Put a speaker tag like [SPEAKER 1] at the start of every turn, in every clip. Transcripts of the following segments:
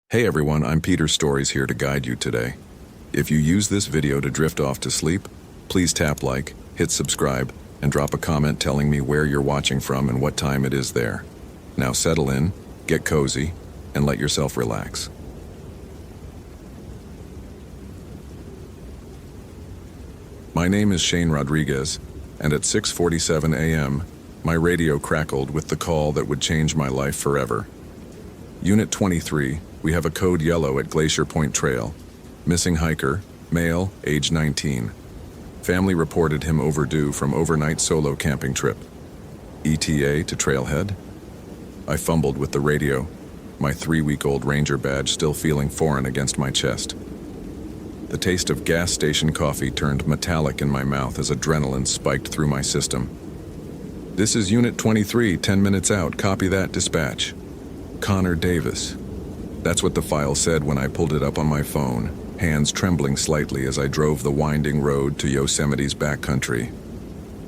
[SPEAKER 1] Hey everyone, I'm Peter Stories here to guide you today. If you use this video to drift off to sleep, please tap like, hit subscribe, and drop a comment telling me where you're watching from and what time it is there. Now settle in, get cozy, and let yourself relax. My name is Shane Rodriguez, and at 6:47 a.m., my radio crackled with the call that would change my life forever. Unit 23, we have a code yellow at Glacier Point Trail. Missing hiker, male, age 19. Family reported him overdue from overnight solo camping trip. ETA to trailhead? I fumbled with the radio, my 3-week-old ranger badge still feeling foreign against my chest. The taste of gas station coffee turned metallic in my mouth as adrenaline spiked through my system. This is Unit 23, 10 minutes out, copy that, dispatch. Connor Davis. That's what the file said when I pulled it up on my phone, hands trembling slightly as I drove the winding road to Yosemite's backcountry.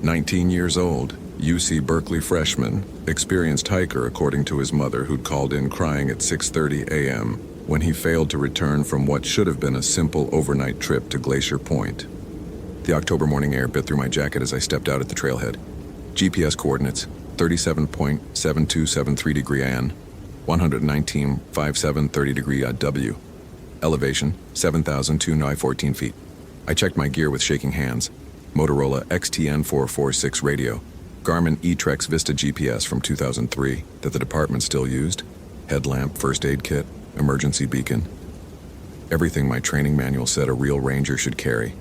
[SPEAKER 1] 19 years old, UC Berkeley freshman, experienced hiker according to his mother who'd called in crying at 6:30 a.m. when he failed to return from what should have been a simple overnight trip to Glacier Point. The October morning air bit through my jacket as I stepped out at the trailhead. GPS coordinates, 37.7273 degree N, 119.57 30 degree W. Elevation, 7,214 feet. I checked my gear with shaking hands. Motorola XTN446 radio. Garmin eTrex Vista GPS from 2003 that the department still used. Headlamp, first aid kit, emergency beacon. Everything my training manual said a real ranger should carry.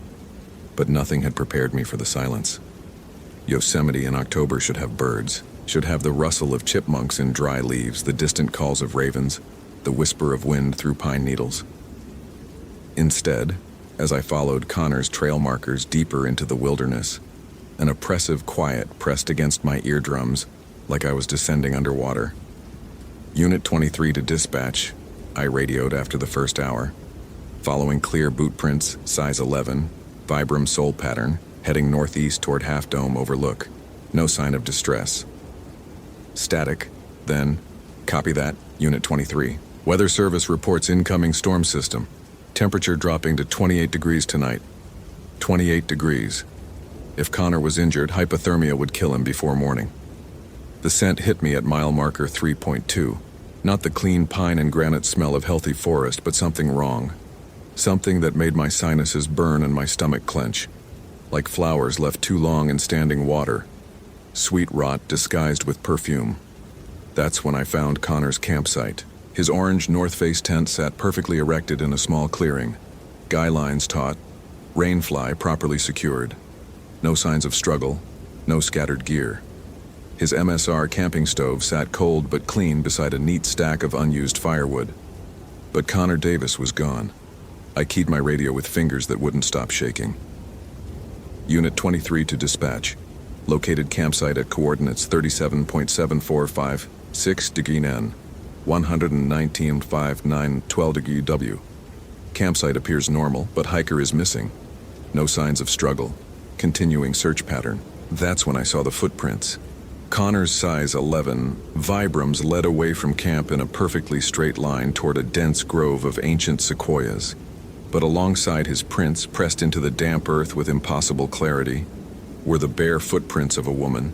[SPEAKER 1] But nothing had prepared me for the silence. Yosemite in October should have birds, should have the rustle of chipmunks in dry leaves, the distant calls of ravens, the whisper of wind through pine needles. Instead, as I followed Connor's trail markers deeper into the wilderness, an oppressive quiet pressed against my eardrums like I was descending underwater. Unit 23 to dispatch, I radioed after the first hour. Following clear boot prints, size 11, Vibram sole pattern, heading northeast toward Half Dome Overlook. No sign of distress. Static, then, copy that, Unit 23. Weather Service reports incoming storm system. Temperature dropping to 28 degrees tonight. 28 degrees. If Connor was injured, hypothermia would kill him before morning. The scent hit me at mile marker 3.2. Not the clean pine and granite smell of healthy forest, but something wrong. Something that made my sinuses burn and my stomach clench. Like flowers left too long in standing water. Sweet rot disguised with perfume. That's when I found Connor's campsite. His orange North Face tent sat perfectly erected in a small clearing. Guy lines taut, rainfly properly secured. No signs of struggle, no scattered gear. His MSR camping stove sat cold but clean beside a neat stack of unused firewood. But Connor Davis was gone. I keyed my radio with fingers that wouldn't stop shaking. Unit 23 to dispatch. Located campsite at coordinates 37.7456 degree N, 119.59 degree W. Campsite appears normal, but hiker is missing. No signs of struggle. Continuing search pattern. That's when I saw the footprints. Connor's size 11 Vibrams led away from camp in a perfectly straight line toward a dense grove of ancient sequoias. But alongside his prints, pressed into the damp earth with impossible clarity, were the bare footprints of a woman.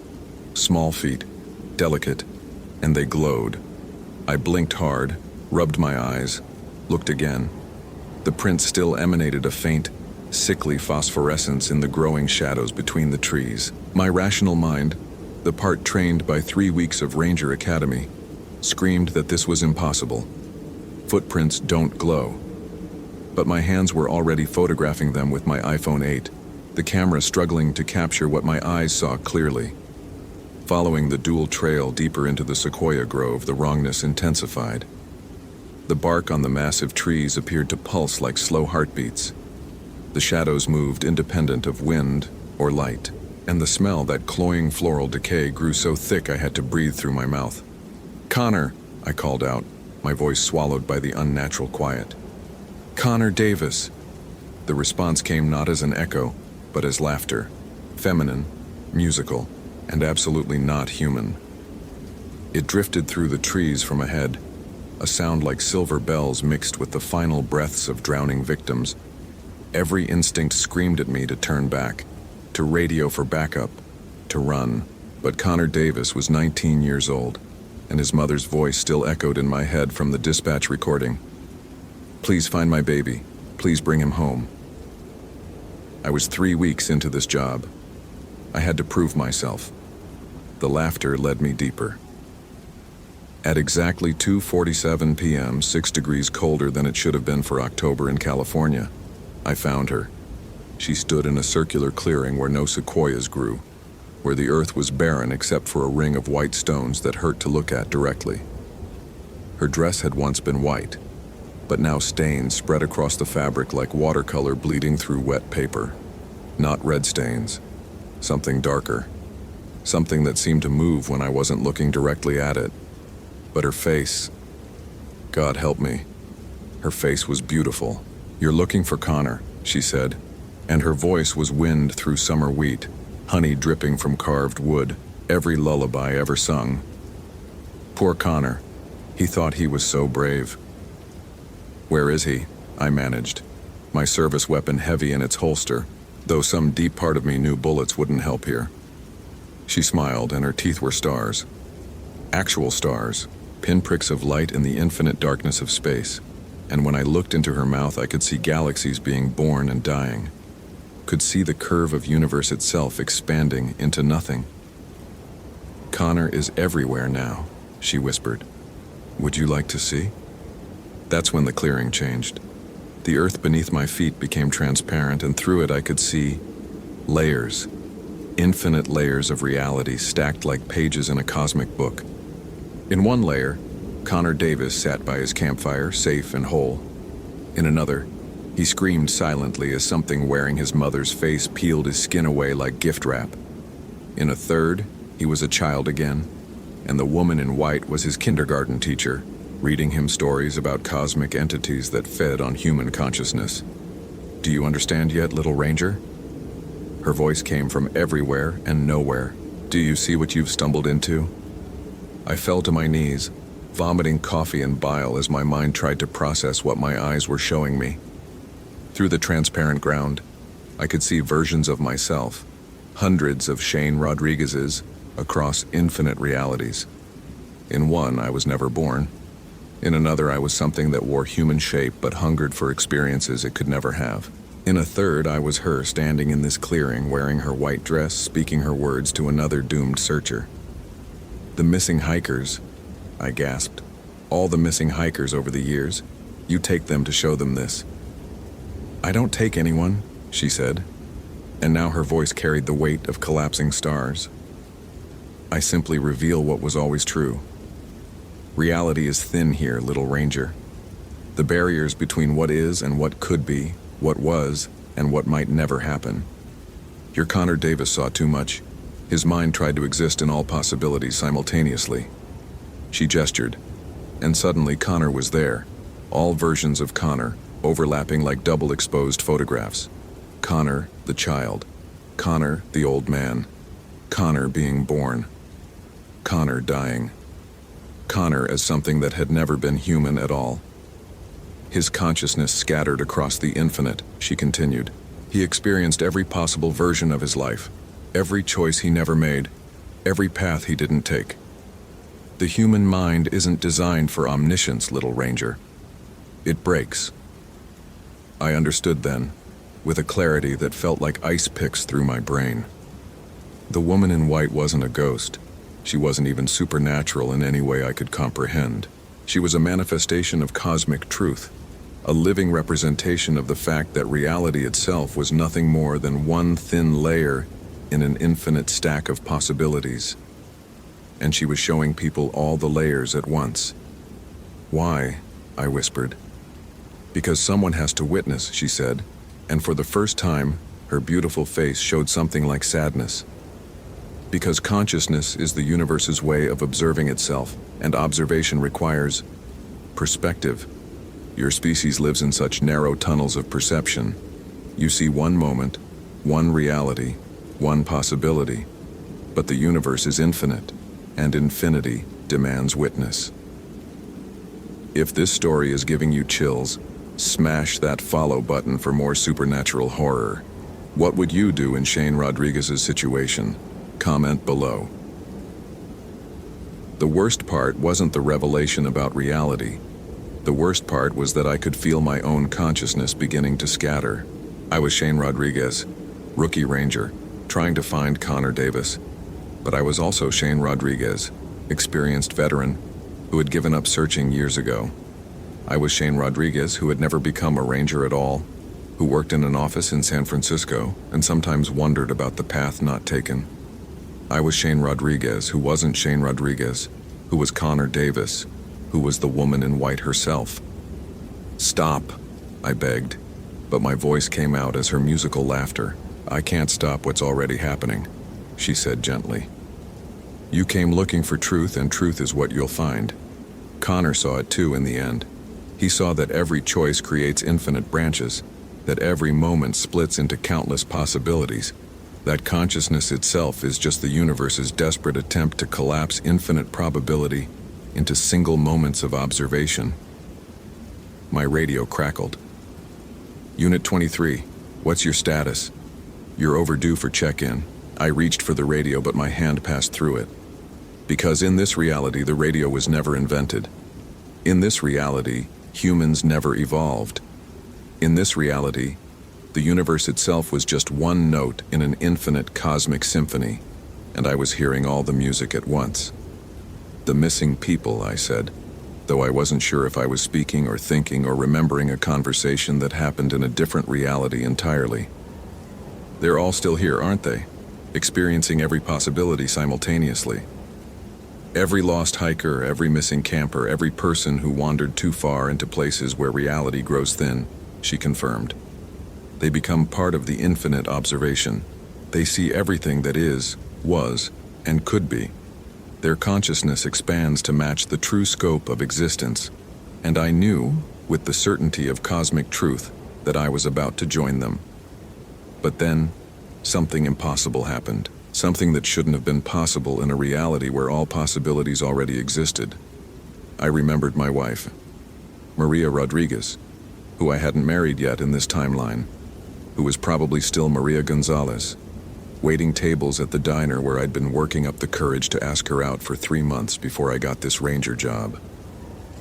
[SPEAKER 1] Small feet, delicate, and they glowed. I blinked hard, rubbed my eyes, looked again. The prints still emanated a faint, sickly phosphorescence in the growing shadows between the trees. My rational mind, the part trained by 3 weeks of Ranger Academy, screamed that this was impossible. Footprints don't glow. But my hands were already photographing them with my iPhone 8, the camera struggling to capture what my eyes saw clearly. Following the dual trail deeper into the sequoia grove, the wrongness intensified. The bark on the massive trees appeared to pulse like slow heartbeats. The shadows moved independent of wind or light, and the smell, that cloying floral decay, grew so thick I had to breathe through my mouth. "Connor," I called out, my voice swallowed by the unnatural quiet. "Connor Davis." The response came not as an echo, but as laughter. Feminine, musical, and absolutely not human. It drifted through the trees from ahead, a sound like silver bells mixed with the final breaths of drowning victims. Every instinct screamed at me to turn back, to radio for backup, to run. But Connor Davis was 19 years old, and his mother's voice still echoed in my head from the dispatch recording. "Please find my baby. Please bring him home." I was 3 weeks into this job. I had to prove myself. The laughter led me deeper. At exactly 2:47 p.m., 6 degrees colder than it should have been for October in California, I found her. She stood in a circular clearing where no sequoias grew, where the earth was barren except for a ring of white stones that hurt to look at directly. Her dress had once been white, but now stains spread across the fabric like watercolor bleeding through wet paper. Not red stains, something darker, something that seemed to move when I wasn't looking directly at it. But her face, God help me, her face was beautiful. "You're looking for Connor," she said, and her voice was wind through summer wheat, honey dripping from carved wood, every lullaby ever sung. Poor Connor, he thought he was so brave. "Where is he?" I managed, my service weapon heavy in its holster, though some deep part of me knew bullets wouldn't help here. She smiled, and her teeth were stars. Actual stars, pinpricks of light in the infinite darkness of space. And when I looked into her mouth, I could see galaxies being born and dying. Could see the curve of universe itself expanding into nothing. "Connor is everywhere now," she whispered. "Would you like to see?" That's when the clearing changed. The earth beneath my feet became transparent, and through it I could see layers, infinite layers of reality stacked like pages in a cosmic book. In one layer, Connor Davis sat by his campfire, safe and whole. In another, he screamed silently as something wearing his mother's face peeled his skin away like gift wrap. In a third, he was a child again, and the woman in white was his kindergarten teacher, reading him stories about cosmic entities that fed on human consciousness. "Do you understand yet, little ranger?" Her voice came from everywhere and nowhere. "Do you see what you've stumbled into?" I fell to my knees, vomiting coffee and bile as my mind tried to process what my eyes were showing me. Through the transparent ground, I could see versions of myself, hundreds of Shane Rodriguez's, across infinite realities. In one, I was never born. In another, I was something that wore human shape but hungered for experiences it could never have. In a third, I was her standing in this clearing, wearing her white dress, speaking her words to another doomed searcher. "The missing hikers," I gasped. "All the missing hikers over the years. You take them to show them this." "I don't take anyone," she said, and now her voice carried the weight of collapsing stars. "I simply reveal what was always true. Reality is thin here, little ranger. The barriers between what is and what could be, what was and what might never happen. Your Connor Davis saw too much. His mind tried to exist in all possibilities simultaneously." She gestured, and suddenly Connor was there, all versions of Connor, overlapping like double-exposed photographs. Connor, the child. Connor, the old man. Connor being born. Connor dying. Connor as something that had never been human at all. His consciousness scattered across the infinite, she continued. He experienced every possible version of his life, every choice he never made, every path he didn't take. The human mind isn't designed for omniscience, little ranger. It breaks. I understood then, with a clarity that felt like ice picks through my brain. The woman in white wasn't a ghost. She wasn't even supernatural in any way I could comprehend. She was a manifestation of cosmic truth, a living representation of the fact that reality itself was nothing more than one thin layer in an infinite stack of possibilities. And she was showing people all the layers at once. "Why?" I whispered. "Because someone has to witness," she said, and for the first time, her beautiful face showed something like sadness. "Because consciousness is the universe's way of observing itself, and observation requires perspective. Your species lives in such narrow tunnels of perception. You see one moment, one reality, one possibility, but the universe is infinite, and infinity demands witness." If this story is giving you chills, smash that follow button for more supernatural horror. What would you do in Shane Rodriguez's situation? Comment below. The worst part wasn't the revelation about reality. The worst part was that I could feel my own consciousness beginning to scatter. I was Shane Rodriguez, rookie ranger, trying to find Connor Davis. But I was also Shane Rodriguez, experienced veteran, who had given up searching years ago. I was Shane Rodriguez, who had never become a ranger at all, who worked in an office in San Francisco and sometimes wondered about the path not taken. I was Shane Rodriguez, who wasn't Shane Rodriguez, who was Connor Davis, who was the woman in white herself. "Stop," I begged, but my voice came out as her musical laughter. "I can't stop what's already happening," she said gently. "You came looking for truth, and truth is what you'll find." Connor saw it too in the end. He saw that every choice creates infinite branches, that every moment splits into countless possibilities, that consciousness itself is just the universe's desperate attempt to collapse infinite probability into single moments of observation. My radio crackled. "Unit 23, what's your status?" "You're overdue for check-in." I reached for the radio, but my hand passed through it. Because in this reality, the radio was never invented. In this reality, humans never evolved. In this reality, the universe itself was just one note in an infinite cosmic symphony, and I was hearing all the music at once. "The missing people," I said, though I wasn't sure if I was speaking or thinking or remembering a conversation that happened in a different reality entirely. "They're all still here, aren't they? Experiencing every possibility simultaneously. Every lost hiker, every missing camper, every person who wandered too far into places where reality grows thin," she confirmed. "They become part of the infinite observation. They see everything that is, was, and could be. Their consciousness expands to match the true scope of existence, and I knew, with the certainty of cosmic truth, that I was about to join them. But then, something impossible happened. Something that shouldn't have been possible in a reality where all possibilities already existed. I remembered my wife, Maria Rodriguez, who I hadn't married yet in this timeline, who was probably still Maria Gonzalez, waiting tables at the diner where I'd been working up the courage to ask her out for 3 months before I got this ranger job.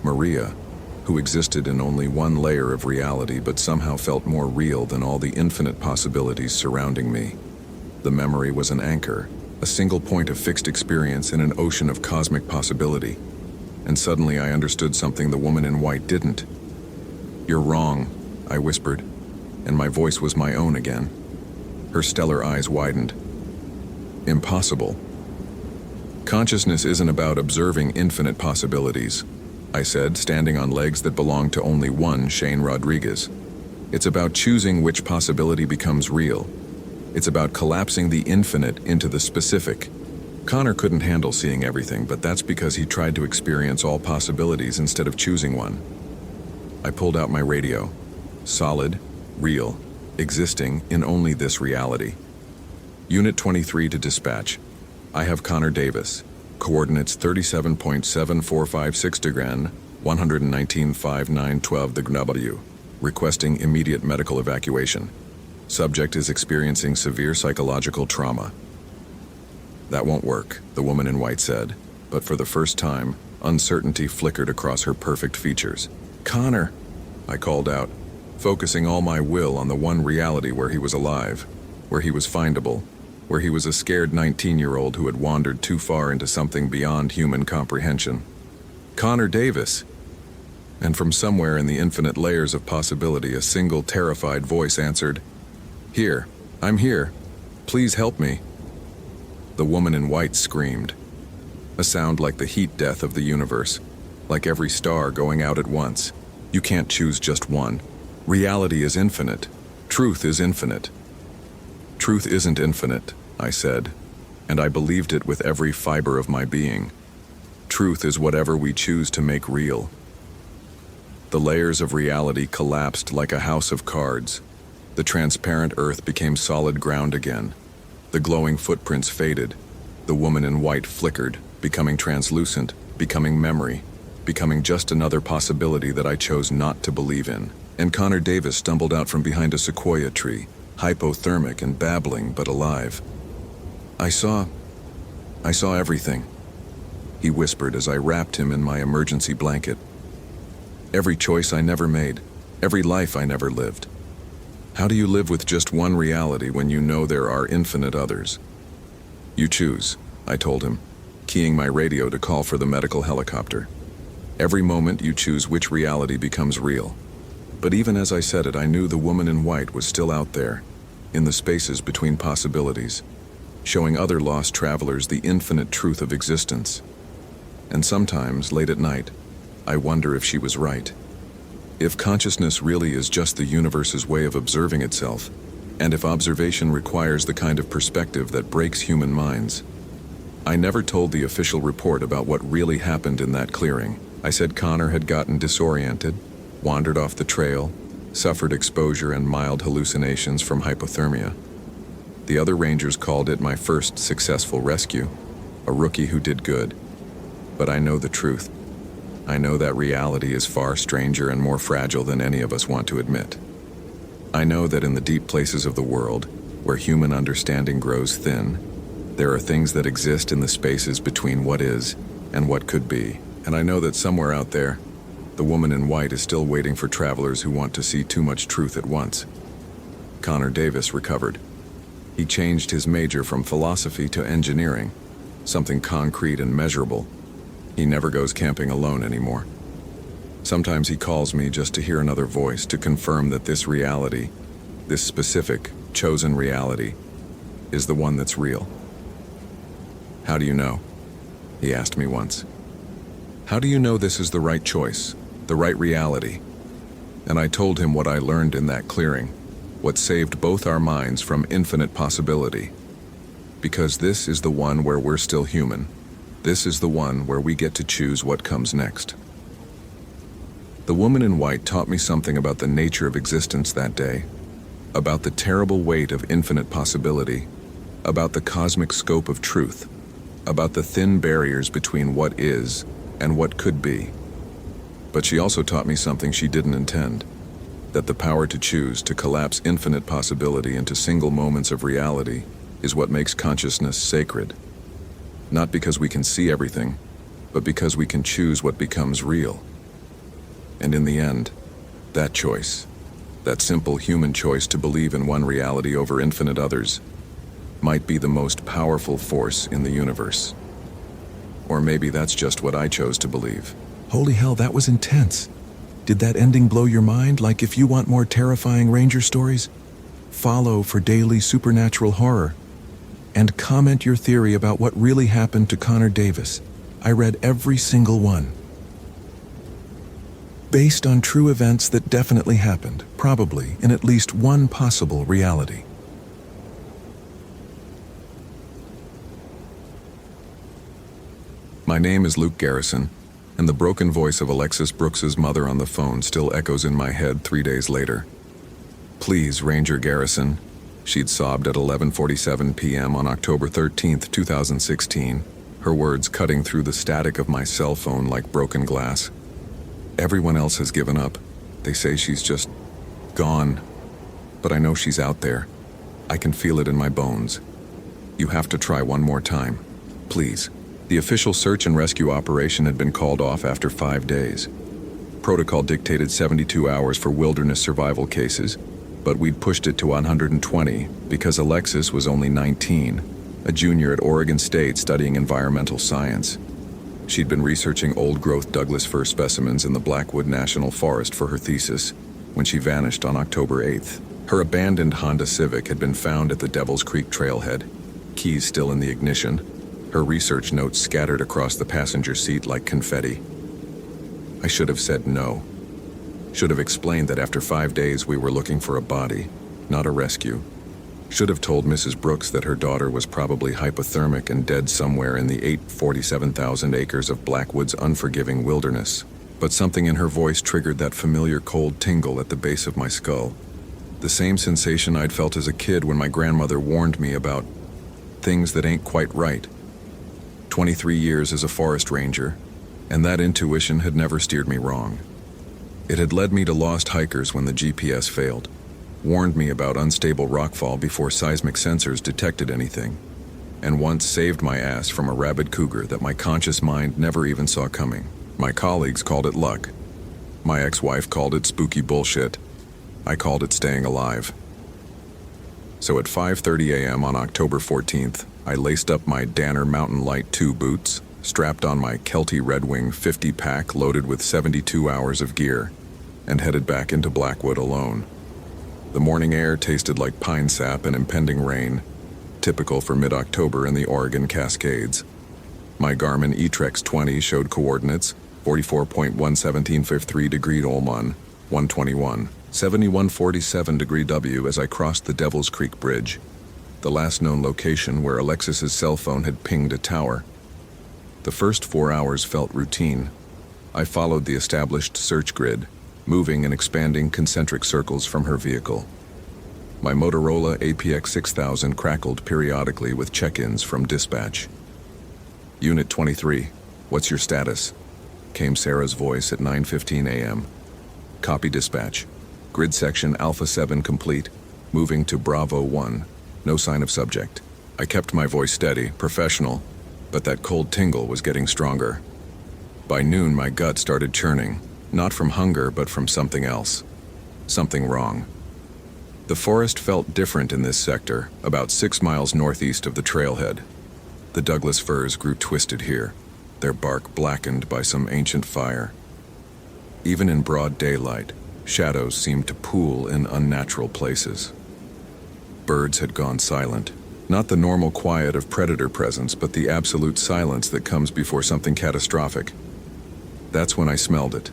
[SPEAKER 1] Maria, who existed in only one layer of reality but somehow felt more real than all the infinite possibilities surrounding me. The memory was an anchor, a single point of fixed experience in an ocean of cosmic possibility. And suddenly I understood something the woman in white didn't. "You're wrong," I whispered, and my voice was my own again. Her stellar eyes widened. "Impossible. Consciousness isn't about observing infinite possibilities," I said, standing on legs that belonged to only one Shane Rodriguez. "It's about choosing which possibility becomes real. It's about collapsing the infinite into the specific." Connor couldn't handle seeing everything, but that's because he tried to experience all possibilities instead of choosing one. I pulled out my radio. Solid, real, existing in only this reality. "Unit 23 to dispatch. I have Connor Davis. Coordinates 37.7456 Degran, 119.5912 W. Requesting immediate medical evacuation. Subject is experiencing severe psychological trauma." "That won't work," the woman in white said, but for the first time, uncertainty flickered across her perfect features. "Connor," I called out, focusing all my will on the one reality where he was alive, where he was findable, where he was a scared 19-year-old who had wandered too far into something beyond human comprehension. "Connor Davis!" And from somewhere in the infinite layers of possibility, a single terrified voice answered, "Here, I'm here. Please help me." The woman in white screamed. A sound like the heat death of the universe, like every star going out at once. You can't choose just one. Reality is infinite. Truth is infinite. "Truth isn't infinite," I said, and I believed it with every fiber of my being. Truth is whatever we choose to make real. The layers of reality collapsed like a house of cards. The transparent earth became solid ground again. The glowing footprints faded. The woman in white flickered, becoming translucent, becoming memory. becoming just another possibility that I chose not to believe in. And Connor Davis stumbled out from behind a sequoia tree, hypothermic and babbling but alive. I saw everything," he whispered as I wrapped him in my emergency blanket. "Every choice I never made, every life I never lived. How do you live with just one reality when you know there are infinite others?" "You choose," I told him, keying my radio to call for the medical helicopter. "Every moment you choose which reality becomes real." But even as I said it, I knew the woman in white was still out there, in the spaces between possibilities, showing other lost travelers the infinite truth of existence. And sometimes, late at night, I wonder if she was right. If consciousness really is just the universe's way of observing itself, and if observation requires the kind of perspective that breaks human minds. I never told the official report about what really happened in that clearing. I said Connor had gotten disoriented, wandered off the trail, suffered exposure and mild hallucinations from hypothermia. The other rangers called it my first successful rescue, a rookie who did good. But I know the truth. I know that reality is far stranger and more fragile than any of us want to admit. I know that in the deep places of the world, where human understanding grows thin, there are things that exist in the spaces between what is and what could be. And I know that somewhere out there, the woman in white is still waiting for travelers who want to see too much truth at once. Connor Davis recovered. He changed his major from philosophy to engineering, something concrete and measurable. He never goes camping alone anymore. Sometimes he calls me just to hear another voice to confirm that this reality, this specific, chosen reality, is the one that's real. "How do you know?" he asked me once. "How do you know this is the right choice, the right reality?" And I told him what I learned in that clearing, what saved both our minds from infinite possibility. Because this is the one where we're still human. This is the one where we get to choose what comes next. The woman in white taught me something about the nature of existence that day, about the terrible weight of infinite possibility, about the cosmic scope of truth, about the thin barriers between what is and what could be. But she also taught me something she didn't intend, that the power to choose to collapse infinite possibility into single moments of reality is what makes consciousness sacred. Not because we can see everything, but because we can choose what becomes real. And in the end, that choice, that simple human choice to believe in one reality over infinite others, might be the most powerful force in the universe. Or maybe that's just what I chose to believe.
[SPEAKER 2] Holy hell, that was intense. Did that ending blow your mind? Like, if you want more terrifying Ranger stories, follow for daily supernatural horror. And comment your theory about what really happened to Connor Davis. I read every single one. Based on true events that definitely happened, probably in at least one possible reality.
[SPEAKER 1] My name is Luke Garrison, and the broken voice of Alexis Brooks's mother on the phone still echoes in my head 3 days later. "Please, Ranger Garrison," she'd sobbed at 11:47 p.m. on October 13th, 2016, her words cutting through the static of my cell phone like broken glass. "Everyone else has given up. They say she's just gone. But I know she's out there. I can feel it in my bones. You have to try one more time. Please." The official search and rescue operation had been called off after 5 days. Protocol dictated 72 hours for wilderness survival cases, but we'd pushed it to 120 because Alexis was only 19, a junior at Oregon State studying environmental science. She'd been researching old-growth Douglas fir specimens in the Blackwood National Forest for her thesis when she vanished on October 8th. Her abandoned Honda Civic had been found at the Devil's Creek trailhead, keys still in the ignition, her research notes scattered across the passenger seat like confetti. I should have said no. Should have explained that after 5 days we were looking for a body, not a rescue. Should have told Mrs. Brooks that her daughter was probably hypothermic and dead somewhere in the 47,000 acres of Blackwood's unforgiving wilderness. But something in her voice triggered that familiar cold tingle at the base of my skull. The same sensation I'd felt as a kid when my grandmother warned me about things that ain't quite right. 23 years as a forest ranger, And that intuition had never steered me wrong. It had led me to lost hikers when the GPS failed, warned me about unstable rockfall before seismic sensors detected anything, and once saved my ass from a rabid cougar that my conscious mind never even saw coming. My colleagues called it luck. My ex-wife called it spooky bullshit. I called it staying alive. So at 5:30 a.m. on October 14th, I laced up my Danner Mountain Light 2 boots, strapped on my Kelty Red Wing 50 pack loaded with 72 hours of gear, and headed back into Blackwood alone. The morning air tasted like pine sap and impending rain, typical for mid-October in the Oregon Cascades. My Garmin eTrex 20 showed coordinates 44.11753 degree Olmon, 121, 7147 degree W as I crossed the Devil's Creek Bridge, the last known location where Alexis's cell phone had pinged a tower. The first 4 hours felt routine. I followed the established search grid, moving and expanding concentric circles from her vehicle. My Motorola APX 6000 crackled periodically with check-ins from dispatch. Unit 23, what's your status? Came Sarah's voice at 9:15 a.m. Copy dispatch. Grid section Alpha 7 complete, moving to Bravo 1. No sign of subject. I kept my voice steady, professional, but that cold tingle was getting stronger. By noon, my gut started churning, not from hunger, but from something else. Something wrong. The forest felt different in this sector, about 6 miles northeast of the trailhead. The Douglas firs grew twisted here, their bark blackened by some ancient fire. Even in broad daylight, shadows seemed to pool in unnatural places. Birds had gone silent. Not the normal quiet of predator presence, but the absolute silence that comes before something catastrophic. That's when I smelled it.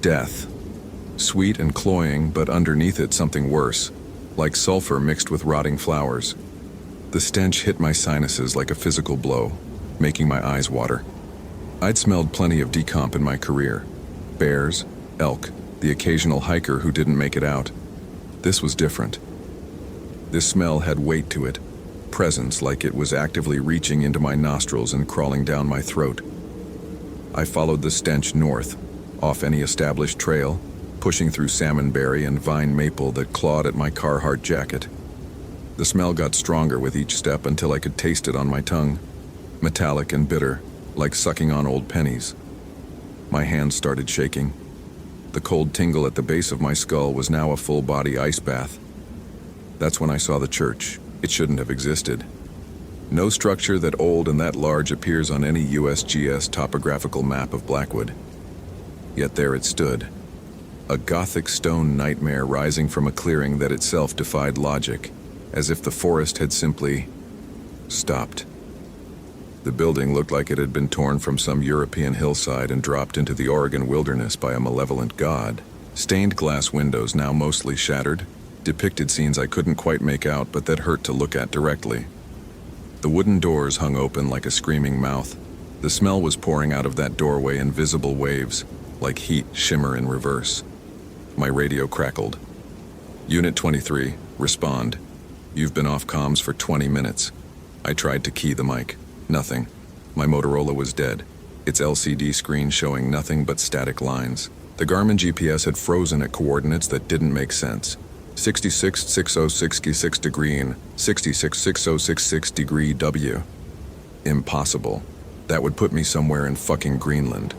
[SPEAKER 1] Death. Sweet and cloying, but underneath it something worse, like sulfur mixed with rotting flowers. The stench hit my sinuses like a physical blow, making my eyes water. I'd smelled plenty of decomp in my career. Bears, elk, the occasional hiker who didn't make it out. This was different. This smell had weight to it, presence like it was actively reaching into my nostrils and crawling down my throat. I followed the stench north, off any established trail, pushing through salmonberry and vine maple that clawed at my Carhartt jacket. The smell got stronger with each step until I could taste it on my tongue, metallic and bitter, like sucking on old pennies. My hands started shaking. The cold tingle at the base of my skull was now a full-body ice bath. That's when I saw the church. It shouldn't have existed. No structure that old and that large appears on any USGS topographical map of Blackwood. Yet there it stood. A Gothic stone nightmare rising from a clearing that itself defied logic, as if the forest had simply stopped. The building looked like it had been torn from some European hillside and dropped into the Oregon wilderness by a malevolent god. Stained glass windows, now mostly shattered, depicted scenes I couldn't quite make out but that hurt to look at directly. The wooden doors hung open like a screaming mouth. The smell was pouring out of that doorway in visible waves, like heat shimmer in reverse. My radio crackled. Unit 23, respond. You've been off comms for 20 minutes. I tried to key the mic. Nothing. My Motorola was dead, its LCD screen showing nothing but static lines. The Garmin GPS had frozen at coordinates that didn't make sense. 666066 degree and 666066 degree W. Impossible. That would put me somewhere in fucking Greenland.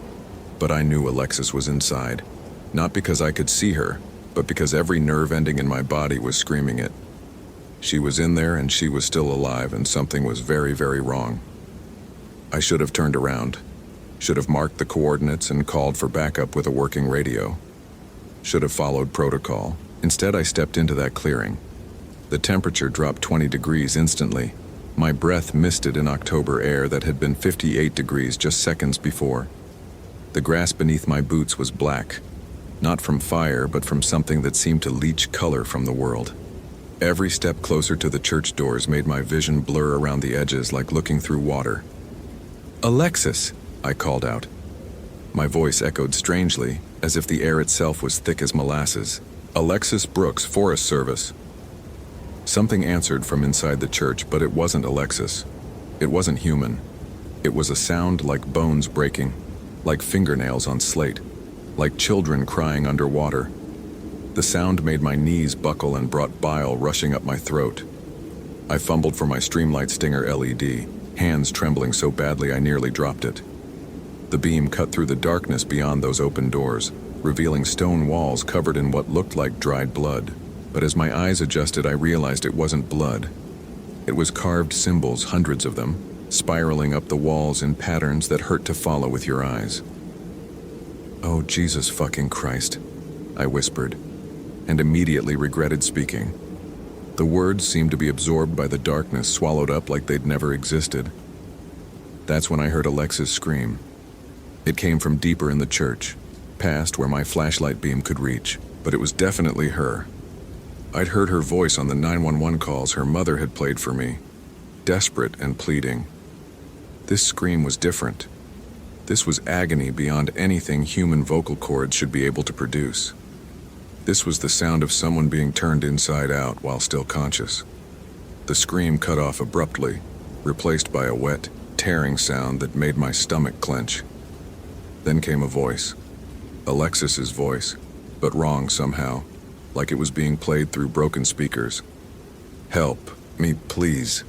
[SPEAKER 1] But I knew Alexis was inside. Not because I could see her, but because every nerve ending in my body was screaming it. She was in there and she was still alive, and something was very, very wrong. I should have turned around. Should have marked the coordinates and called for backup with a working radio. Should have followed protocol. Instead, I stepped into that clearing. The temperature dropped 20 degrees instantly. My breath misted in October air that had been 58 degrees just seconds before. The grass beneath my boots was black, not from fire, but from something that seemed to leach color from the world. Every step closer to the church doors made my vision blur around the edges like looking through water. "Alexis!" I called out. My voice echoed strangely, as if the air itself was thick as molasses. "Alexis Brooks, Forest Service." Something answered from inside the church, but it wasn't Alexis. It wasn't human. It was a sound like bones breaking, like fingernails on slate, like children crying underwater. The sound made my knees buckle and brought bile rushing up my throat. I fumbled for my Streamlight Stinger LED, hands trembling so badly I nearly dropped it. The beam cut through the darkness beyond those open doors, revealing stone walls covered in what looked like dried blood. But as my eyes adjusted, I realized it wasn't blood. It was carved symbols, hundreds of them, spiraling up the walls in patterns that hurt to follow with your eyes. "Oh, Jesus fucking Christ," I whispered, and immediately regretted speaking. The words seemed to be absorbed by the darkness, swallowed up like they'd never existed. That's when I heard Alexis scream. It came from deeper in the church, past where my flashlight beam could reach, but it was definitely her. I'd heard her voice on the 911 calls her mother had played for me, desperate and pleading. This scream was different. This was agony beyond anything human vocal cords should be able to produce. This was the sound of someone being turned inside out while still conscious. The scream cut off abruptly, replaced by a wet, tearing sound that made my stomach clench. Then came a voice. Alexis's voice, but wrong somehow, like it was being played through broken speakers. "Help me, please."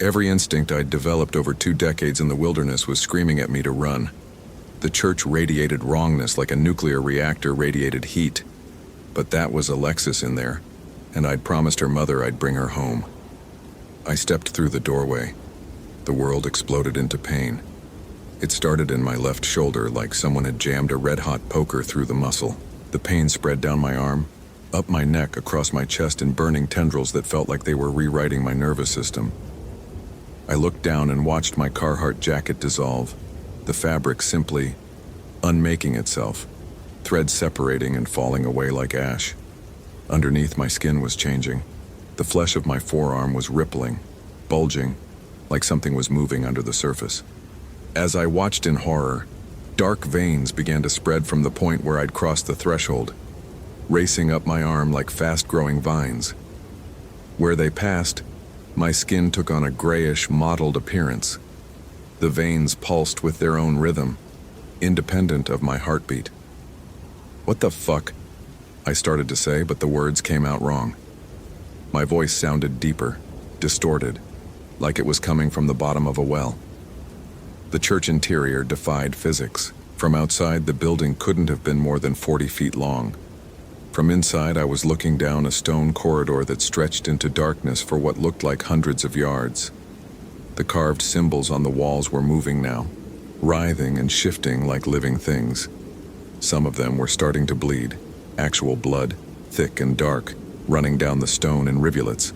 [SPEAKER 1] Every instinct I'd developed over 2 decades in the wilderness was screaming at me to run. The church radiated wrongness like a nuclear reactor radiated heat. But that was Alexis in there, and I'd promised her mother I'd bring her home. I stepped through the doorway. The world exploded into pain. It started in my left shoulder like someone had jammed a red-hot poker through the muscle. The pain spread down my arm, up my neck, across my chest in burning tendrils that felt like they were rewriting my nervous system. I looked down and watched my Carhartt jacket dissolve, the fabric simply unmaking itself, threads separating and falling away like ash. Underneath, my skin was changing. The flesh of my forearm was rippling, bulging, like something was moving under the surface. As I watched in horror, dark veins began to spread from the point where I'd crossed the threshold, racing up my arm like fast-growing vines. Where they passed, my skin took on a grayish, mottled appearance. The veins pulsed with their own rhythm, independent of my heartbeat. "What the fuck?" I started to say, but the words came out wrong. My voice sounded deeper, distorted, like it was coming from the bottom of a well. The church interior defied physics. From outside, the building couldn't have been more than 40 feet long. From inside, I was looking down a stone corridor that stretched into darkness for what looked like hundreds of yards. The carved symbols on the walls were moving now, writhing and shifting like living things. Some of them were starting to bleed, actual blood, thick and dark, running down the stone in rivulets.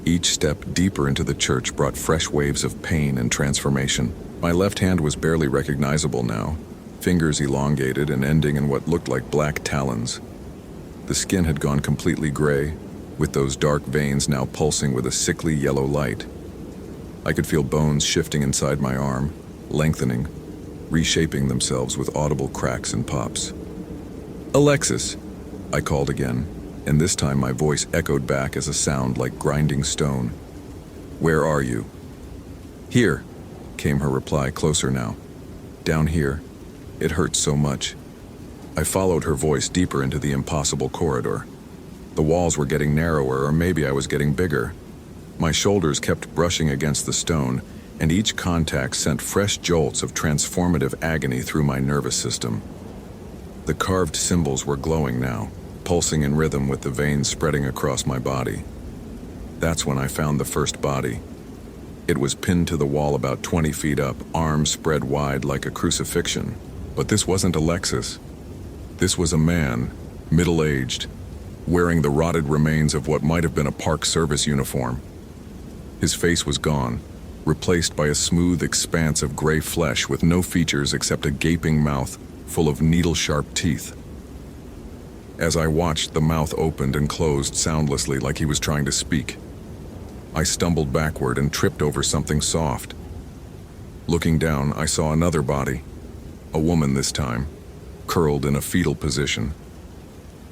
[SPEAKER 1] Each step deeper into the church brought fresh waves of pain and transformation. My left hand was barely recognizable now, fingers elongated and ending in what looked like black talons. The skin had gone completely gray, with those dark veins now pulsing with a sickly yellow light. I could feel bones shifting inside my arm, lengthening, reshaping themselves with audible cracks and pops. "Alexis," I called again, and this time my voice echoed back as a sound like grinding stone. "Where are you?" "Here," came her reply, closer now. "Down here. It hurts so much." I followed her voice deeper into the impossible corridor. The walls were getting narrower, or maybe I was getting bigger. My shoulders kept brushing against the stone, and each contact sent fresh jolts of transformative agony through my nervous system. The carved symbols were glowing now, pulsing in rhythm with the veins spreading across my body. That's when I found the first body. It was pinned to the wall about 20 feet up, arms spread wide like a crucifixion. But this wasn't Alexis. This was a man, middle-aged, wearing the rotted remains of what might have been a Park Service uniform. His face was gone, replaced by a smooth expanse of gray flesh with no features except a gaping mouth full of needle-sharp teeth. As I watched, the mouth opened and closed soundlessly like he was trying to speak. I stumbled backward and tripped over something soft. Looking down, I saw another body, a woman this time, curled in a fetal position.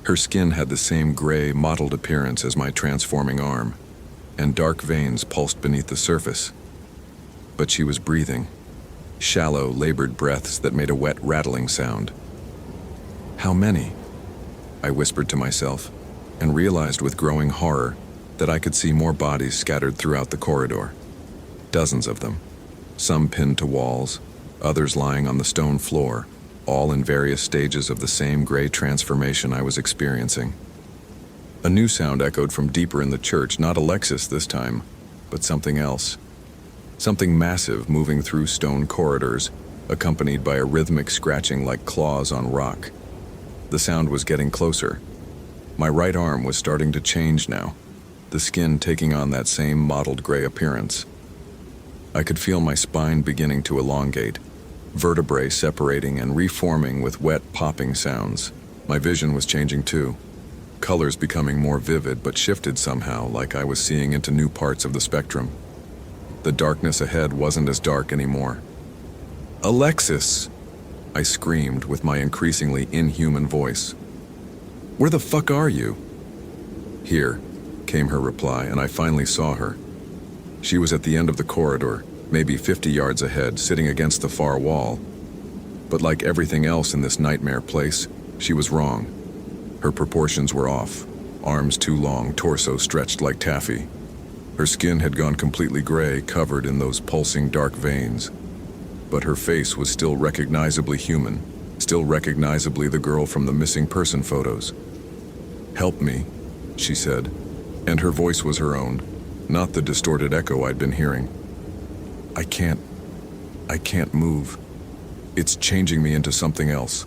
[SPEAKER 1] Her skin had the same gray, mottled appearance as my transforming arm, and dark veins pulsed beneath the surface. But she was breathing, shallow, labored breaths that made a wet, rattling sound. How many? I whispered to myself, and realized with growing horror that I could see more bodies scattered throughout the corridor. Dozens of them, some pinned to walls, others lying on the stone floor, all in various stages of the same gray transformation I was experiencing. A new sound echoed from deeper in the church, not Alexis this time, but something else. Something massive moving through stone corridors, accompanied by a rhythmic scratching like claws on rock. The sound was getting closer. My right arm was starting to change now, the skin taking on that same mottled gray appearance. I could feel my spine beginning to elongate, vertebrae separating and reforming with wet, popping sounds. My vision was changing too, colors becoming more vivid but shifted somehow, like I was seeing into new parts of the spectrum. The darkness ahead wasn't as dark anymore. "Alexis!" I screamed with my increasingly inhuman voice. "Where the fuck are you?" "Here," came her reply, and I finally saw her. She was at the end of the corridor, maybe 50 yards ahead, sitting against the far wall. But like everything else in this nightmare place, she was wrong. Her proportions were off, arms too long, torso stretched like taffy. Her skin had gone completely gray, covered in those pulsing dark veins. But her face was still recognizably human, still recognizably the girl from the missing person photos. "Help me," she said, and her voice was her own, not the distorted echo I'd been hearing. I can't move. It's changing me into something else."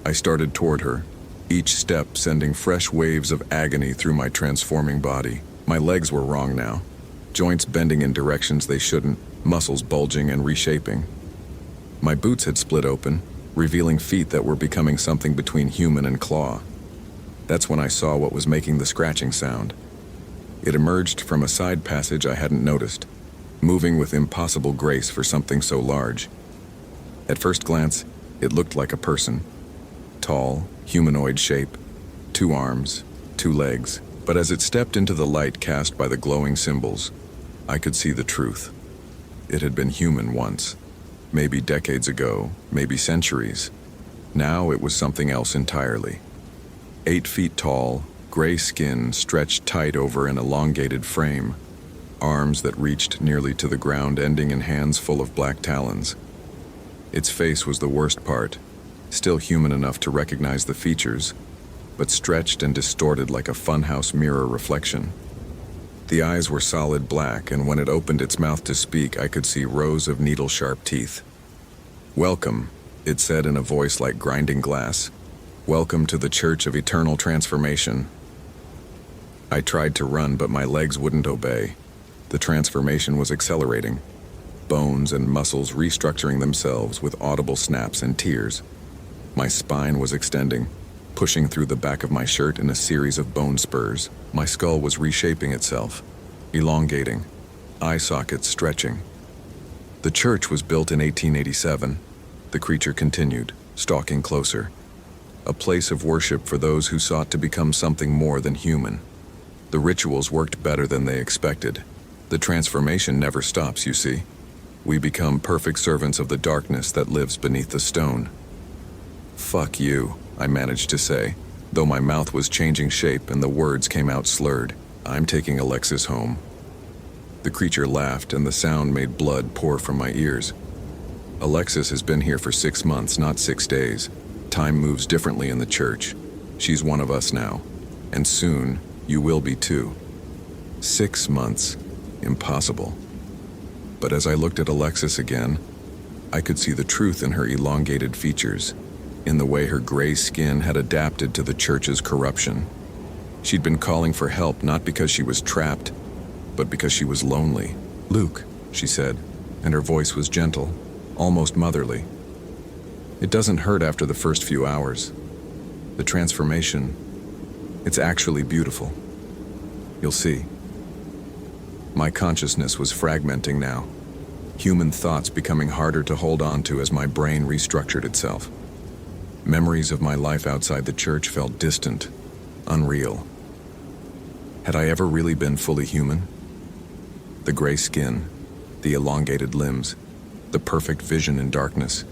[SPEAKER 1] I started toward her, each step sending fresh waves of agony through my transforming body. My legs were wrong now, joints bending in directions they shouldn't, muscles bulging and reshaping. My boots had split open, revealing feet that were becoming something between human and claw. That's when I saw what was making the scratching sound. It emerged from a side passage I hadn't noticed, moving with impossible grace for something so large. At first glance, it looked like a person. Tall, humanoid shape, 2 arms, 2 legs. But as it stepped into the light cast by the glowing symbols, I could see the truth. It had been human once, maybe decades ago, maybe centuries. Now it was something else entirely. 8 feet tall, gray skin stretched tight over an elongated frame, arms that reached nearly to the ground, ending in hands full of black talons. Its face was the worst part, still human enough to recognize the features, but stretched and distorted like a funhouse mirror reflection. The eyes were solid black, and when it opened its mouth to speak, I could see rows of needle-sharp teeth. "Welcome," it said in a voice like grinding glass. "Welcome to the Church of Eternal Transformation." I tried to run, but my legs wouldn't obey. The transformation was accelerating, bones and muscles restructuring themselves with audible snaps and tears. My spine was extending, pushing through the back of my shirt in a series of bone spurs. My skull was reshaping itself, elongating, eye sockets stretching. "The church was built in 1887, the creature continued, stalking closer. A place of worship for those who sought to become something more than human. The rituals worked better than they expected. The transformation never stops, you see. We become perfect servants of the darkness that lives beneath the stone." "Fuck you," I managed to say, though my mouth was changing shape and the words came out slurred. "I'm taking Alexis home." The creature laughed, and the sound made blood pour from my ears. "Alexis has been here for 6 months, not 6 days. Time moves differently in the church. She's one of us now, and soon you will be too." 6 months. Impossible. But as I looked at Alexis again, I could see the truth in her elongated features, in the way her gray skin had adapted to the church's corruption. She'd been calling for help not because she was trapped, but because she was lonely. "Luke," she said, and her voice was gentle, almost motherly. "It doesn't hurt after the first few hours. The transformation, it's actually beautiful. You'll see." My consciousness was fragmenting now, human thoughts becoming harder to hold on to as my brain restructured itself. Memories of my life outside the church felt distant, unreal. Had I ever really been fully human? The gray skin, the elongated limbs, the perfect vision in darkness.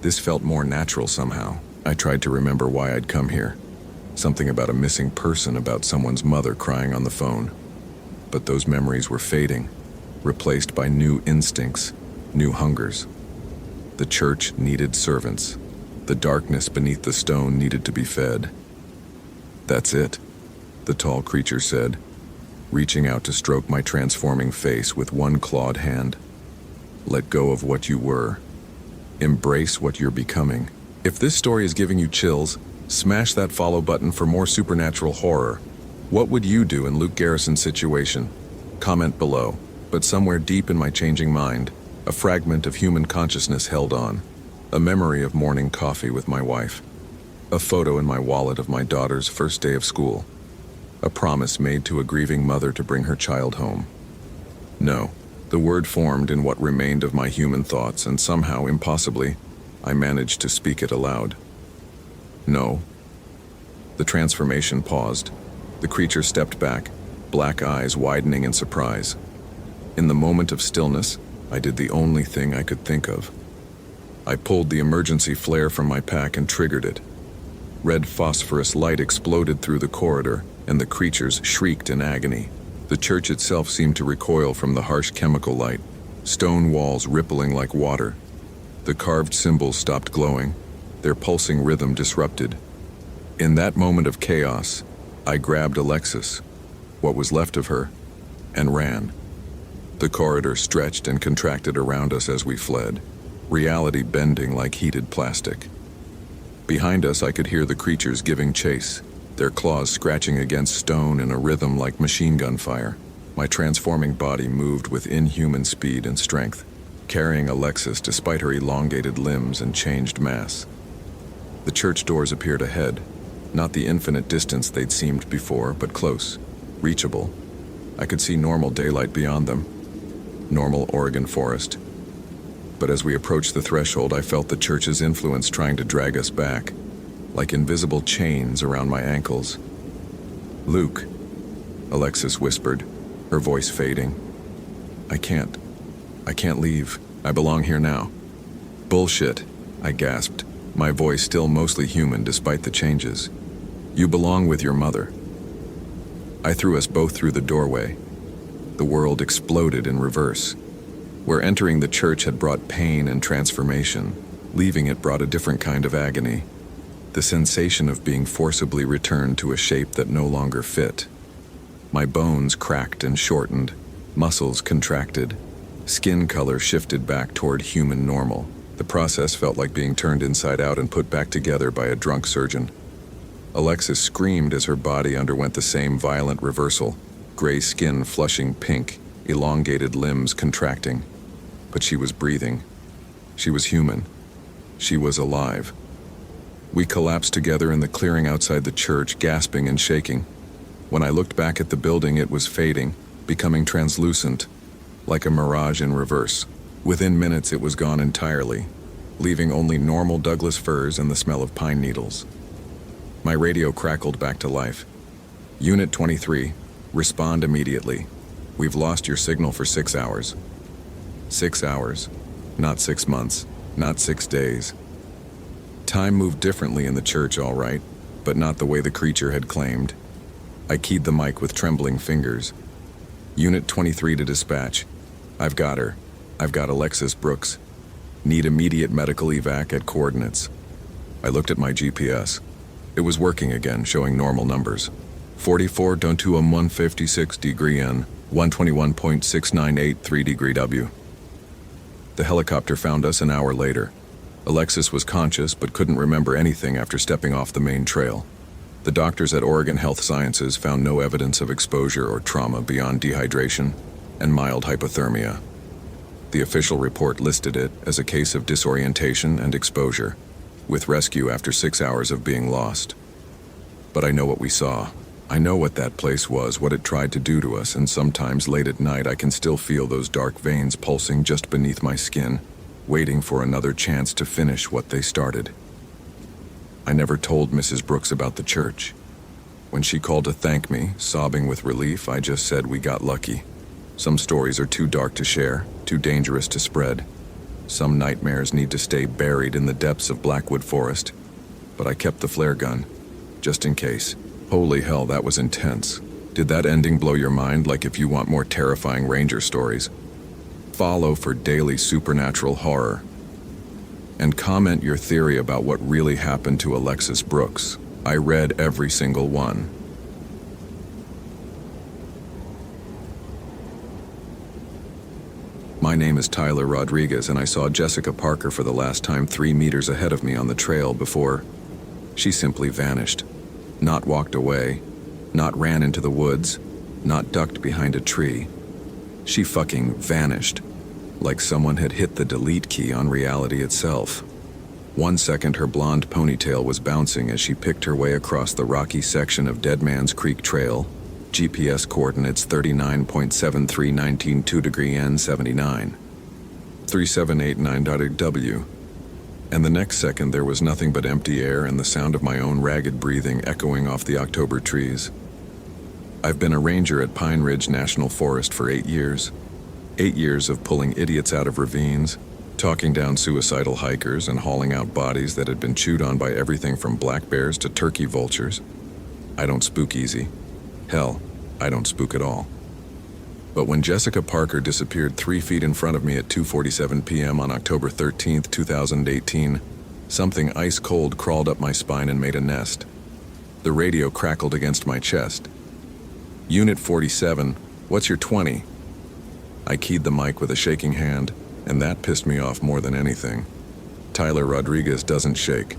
[SPEAKER 1] This felt more natural somehow. I tried to remember why I'd come here. Something about a missing person, about someone's mother crying on the phone. But those memories were fading, replaced by new instincts, new hungers. The church needed servants. The darkness beneath the stone needed to be fed. "That's it," the tall creature said, reaching out to stroke my transforming face with one clawed hand. "Let go of what you were. Embrace what you're becoming." If this story is giving you chills, smash that follow button for more supernatural horror. What would you do in Luke Garrison's situation? Comment below. But somewhere deep in my changing mind, a fragment of human consciousness held on. A memory of morning coffee with my wife. A photo in my wallet of my daughter's first day of school. A promise made to a grieving mother to bring her child home. No, the word formed in what remained of my human thoughts, and somehow, impossibly, I managed to speak it aloud. No. The transformation paused. The creature stepped back, black eyes widening in surprise. In the moment of stillness, I did the only thing I could think of. I pulled the emergency flare from my pack and triggered it. Red phosphorus light exploded through the corridor, and the creatures shrieked in agony. The church itself seemed to recoil from the harsh chemical light, stone walls rippling like water. The carved symbols stopped glowing, their pulsing rhythm disrupted. In that moment of chaos, I grabbed Alexis, what was left of her, and ran. The corridor stretched and contracted around us as we fled, reality bending like heated plastic. Behind us, I could hear the creatures giving chase, their claws scratching against stone in a rhythm like machine gun fire. My transforming body moved with inhuman speed and strength, carrying Alexis despite her elongated limbs and changed mass. The church doors appeared ahead, not the infinite distance they'd seemed before, but close, reachable. I could see normal daylight beyond them, normal Oregon forest. But as we approached the threshold, I felt the church's influence trying to drag us back, like invisible chains around my ankles. "Luke," Alexis whispered, her voice fading. I can't leave. I belong here now." "Bullshit," I gasped, my voice still mostly human despite the changes. "You belong with your mother." I threw us both through the doorway. The world exploded in reverse. Where entering the church had brought pain and transformation, leaving it brought a different kind of agony. The sensation of being forcibly returned to a shape that no longer fit. My bones cracked and shortened, muscles contracted. Skin color shifted back toward human normal. The process felt like being turned inside out and put back together by a drunk surgeon. Alexis screamed as her body underwent the same violent reversal, gray skin flushing pink, elongated limbs contracting. But she was breathing. She was human. She was alive. We collapsed together in the clearing outside the church, gasping and shaking. When I looked back at the building, it was fading, becoming translucent, like a mirage in reverse. Within minutes, it was gone entirely, leaving only normal Douglas firs and the smell of pine needles. My radio crackled back to life. "Unit 23, respond immediately. We've lost your signal for 6 hours. 6 hours, not 6 months, not 6 days. Time moved differently in the church, all right, but not the way the creature had claimed. I keyed the mic with trembling fingers. "Unit 23 to dispatch. I've got her. I've got Alexis Brooks. Need immediate medical evac at coordinates." I looked at my GPS. It was working again, showing normal numbers. 44.2 156 degree N, 121.6983 degree W. The helicopter found us an hour later. Alexis was conscious but couldn't remember anything after stepping off the main trail. The doctors at Oregon Health Sciences found no evidence of exposure or trauma beyond dehydration and mild hypothermia. The official report listed it as a case of disorientation and exposure, with rescue after 6 hours of being lost. But I know what we saw. I know what that place was, what it tried to do to us, and sometimes late at night I can still feel those dark veins pulsing just beneath my skin, waiting for another chance to finish what they started. I never told Mrs. Brooks about the church. When she called to thank me, sobbing with relief, I just said we got lucky. Some stories are too dark to share, too dangerous to spread. Some nightmares need to stay buried in the depths of Blackwood Forest, but I kept the flare gun, just in case. Holy hell, that was intense. Did that ending blow your mind? Like if you want more terrifying ranger stories, follow for daily supernatural horror. And comment your theory about what really happened to Alexis Brooks. I read every single one. My name is Tyler Rodriguez, and I saw Jessica Parker for the last time 3 meters ahead of me on the trail before she simply vanished. Not walked away, not ran into the woods, not ducked behind a tree. She fucking vanished, like someone had hit the delete key on reality itself. 1 second her blonde ponytail was bouncing as she picked her way across the rocky section of Dead Man's Creek Trail, GPS coordinates 39.7319 2° N 79, 3789.W. And the next second there was nothing but empty air and the sound of my own ragged breathing echoing off the October trees. I've been a ranger at Pine Ridge National Forest for 8 years. 8 years of pulling idiots out of ravines, talking down suicidal hikers, and hauling out bodies that had been chewed on by everything from black bears to turkey vultures. I don't spook easy. Hell, I don't spook at all. But when Jessica Parker disappeared 3 feet in front of me at 2:47 p.m. on October 13th, 2018, something ice cold crawled up my spine and made a nest. The radio crackled against my chest. Unit 47, what's your 20? I keyed the mic with a shaking hand, and that pissed me off more than anything. Tyler Rodriguez doesn't shake.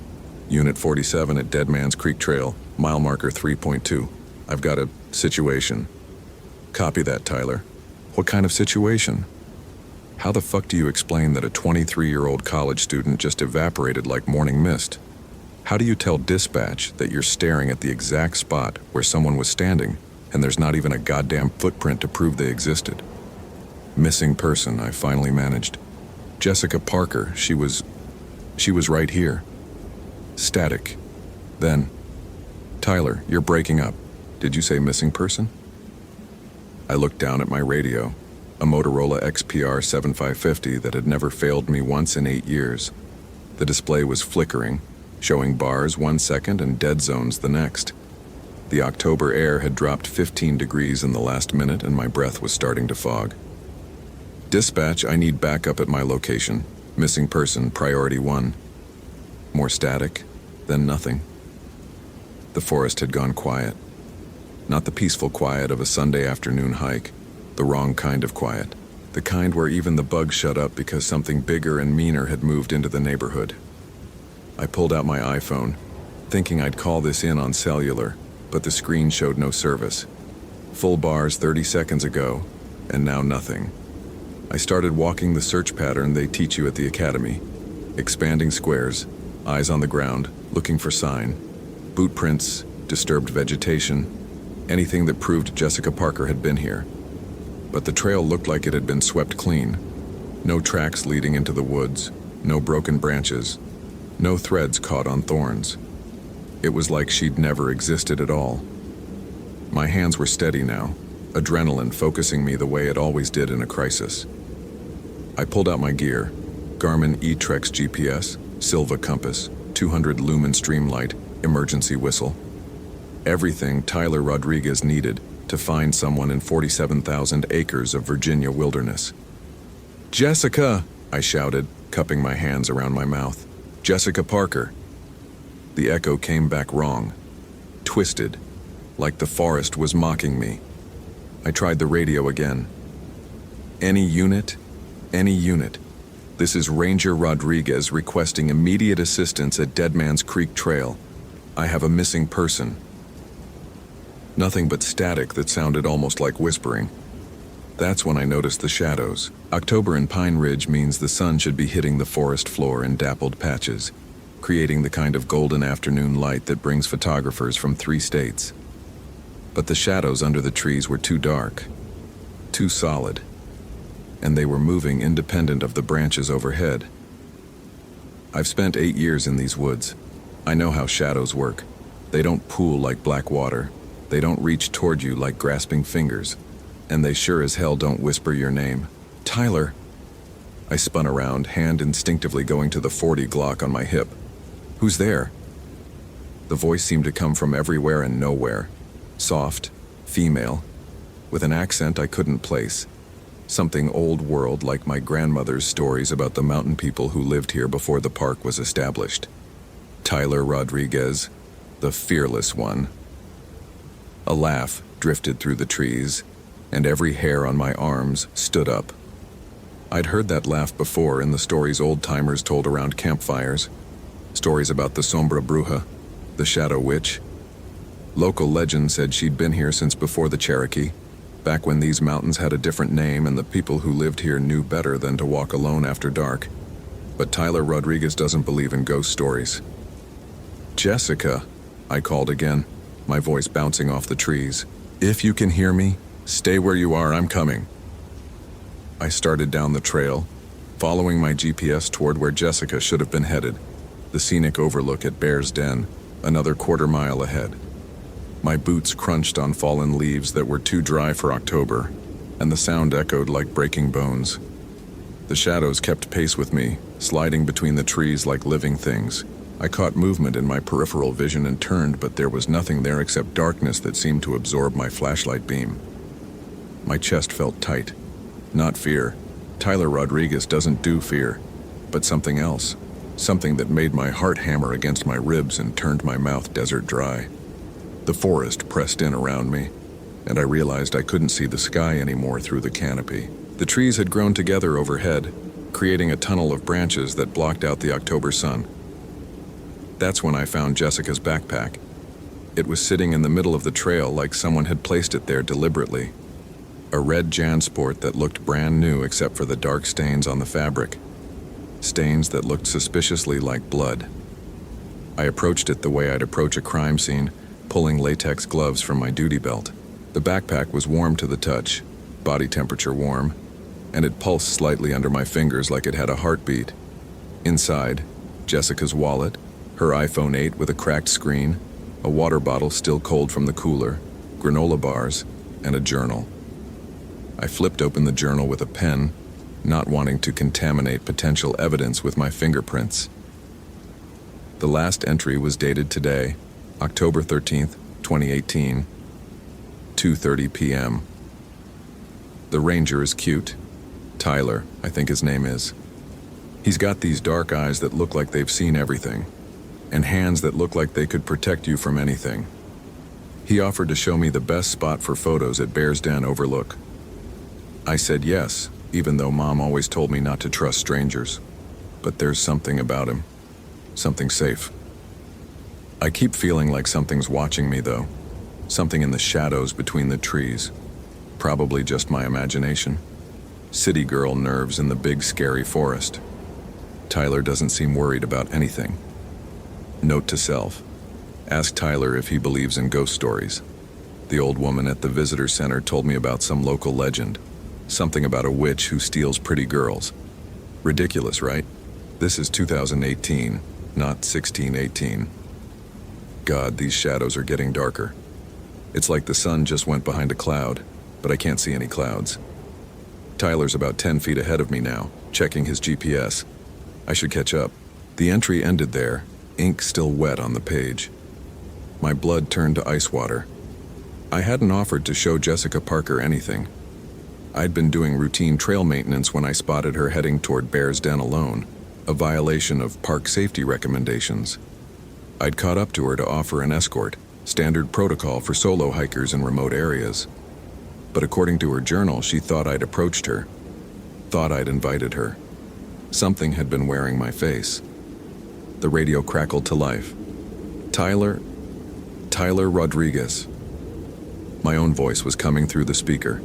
[SPEAKER 1] Unit 47 at Dead Man's Creek Trail, mile marker 3.2. I've got a situation. Copy that, Tyler. What kind of situation? How the fuck do you explain that a 23-year-old college student just evaporated like morning mist? How do you tell dispatch that you're staring at the exact spot where someone was standing and there's not even a goddamn footprint to prove they existed? Missing person, I finally managed. Jessica Parker, she was right here. Static. Then, Tyler, you're breaking up. Did you say missing person? I looked down at my radio, a Motorola XPR 7550 that had never failed me once in 8 years. The display was flickering, showing bars 1 second and dead zones the next. The October air had dropped 15 degrees in the last minute and my breath was starting to fog. Dispatch, I need backup at my location. Missing person, priority 1. More static, then nothing. The forest had gone quiet. Not the peaceful quiet of a Sunday afternoon hike, the wrong kind of quiet. The kind where even the bugs shut up because something bigger and meaner had moved into the neighborhood. I pulled out my iPhone, thinking I'd call this in on cellular, but the screen showed no service. Full bars 30 seconds ago, and now nothing. I started walking the search pattern they teach you at the academy. Expanding squares, eyes on the ground, looking for sign. Boot prints, disturbed vegetation, anything that proved Jessica Parker had been here. But the trail looked like it had been swept clean. No tracks leading into the woods, no broken branches, no threads caught on thorns. It was like she'd never existed at all. My hands were steady now, adrenaline focusing me the way it always did in a crisis. I pulled out my gear, Garmin E-Trex GPS, Silva compass, 200 lumen streamlight, emergency whistle. Everything Tyler Rodriguez needed to find someone in 47,000 acres of Virginia wilderness. "Jessica!" I shouted, cupping my hands around my mouth. "Jessica Parker!" The echo came back wrong, twisted, like the forest was mocking me. I tried the radio again. Any unit? Any unit. This is Ranger Rodriguez requesting immediate assistance at Dead Man's Creek Trail. I have a missing person. Nothing but static that sounded almost like whispering. That's when I noticed the shadows. October in Pine Ridge means the sun should be hitting the forest floor in dappled patches, creating the kind of golden afternoon light that brings photographers from 3 states. But the shadows under the trees were too dark, too solid, and they were moving independent of the branches overhead. I've spent 8 years in these woods. I know how shadows work. They don't pool like black water. They don't reach toward you like grasping fingers. And they sure as hell don't whisper your name. "Tyler!" I spun around, hand instinctively going to the .40 Glock on my hip. "Who's there?" The voice seemed to come from everywhere and nowhere. Soft, female, with an accent I couldn't place. Something old world like my grandmother's stories about the mountain people who lived here before the park was established. Tyler Rodriguez, the fearless one. A laugh drifted through the trees, and every hair on my arms stood up. I'd heard that laugh before in the stories old-timers told around campfires. Stories about the Sombra Bruja, the Shadow Witch. Local legend said she'd been here since before the Cherokee, back when these mountains had a different name and the people who lived here knew better than to walk alone after dark. But Tyler Rodriguez doesn't believe in ghost stories. "Jessica," I called again, my voice bouncing off the trees. "If you can hear me, stay where you are, I'm coming." I started down the trail, following my GPS toward where Jessica should have been headed, the scenic overlook at Bear's Den, another quarter-mile ahead. My boots crunched on fallen leaves that were too dry for October, and the sound echoed like breaking bones. The shadows kept pace with me, sliding between the trees like living things. I caught movement in my peripheral vision and turned, but there was nothing there except darkness that seemed to absorb my flashlight beam. My chest felt tight. Not fear. Tyler Rodriguez doesn't do fear, but something else. Something that made my heart hammer against my ribs and turned my mouth desert dry. The forest pressed in around me, and I realized I couldn't see the sky anymore through the canopy. The trees had grown together overhead, creating a tunnel of branches that blocked out the October sun. That's when I found Jessica's backpack. It was sitting in the middle of the trail like someone had placed it there deliberately. A red JanSport that looked brand new except for the dark stains on the fabric. Stains that looked suspiciously like blood. I approached it the way I'd approach a crime scene, pulling latex gloves from my duty belt. The backpack was warm to the touch, body temperature warm, and it pulsed slightly under my fingers like it had a heartbeat. Inside, Jessica's wallet, her iPhone 8 with a cracked screen, a water bottle still cold from the cooler, granola bars, and a journal. I flipped open the journal with a pen, not wanting to contaminate potential evidence with my fingerprints. The last entry was dated today, October 13th, 2018, 2:30 p.m. The ranger is cute. Tyler, I think his name is. He's got these dark eyes that look like they've seen everything, and hands that look like they could protect you from anything. He offered to show me the best spot for photos at Bear's Den Overlook. I said yes, even though Mom always told me not to trust strangers. But there's something about him. Something safe. I keep feeling like something's watching me, though. Something in the shadows between the trees. Probably just my imagination. City girl nerves in the big, scary forest. Tyler doesn't seem worried about anything. Note to self. Ask Tyler if he believes in ghost stories. The old woman at the visitor center told me about some local legend. Something about a witch who steals pretty girls. Ridiculous, right? This is 2018, not 1618. God, these shadows are getting darker. It's like the sun just went behind a cloud, but I can't see any clouds. Tyler's about 10 feet ahead of me now, checking his GPS. I should catch up. The entry ended there, ink still wet on the page. My blood turned to ice water. I hadn't offered to show Jessica Parker anything. I'd been doing routine trail maintenance when I spotted her heading toward Bear's Den alone, a violation of park safety recommendations. I'd caught up to her to offer an escort, standard protocol for solo hikers in remote areas. But according to her journal, she thought I'd approached her, thought I'd invited her. Something had been wearing my face. The radio crackled to life. Tyler Rodriguez. My own voice was coming through the speaker.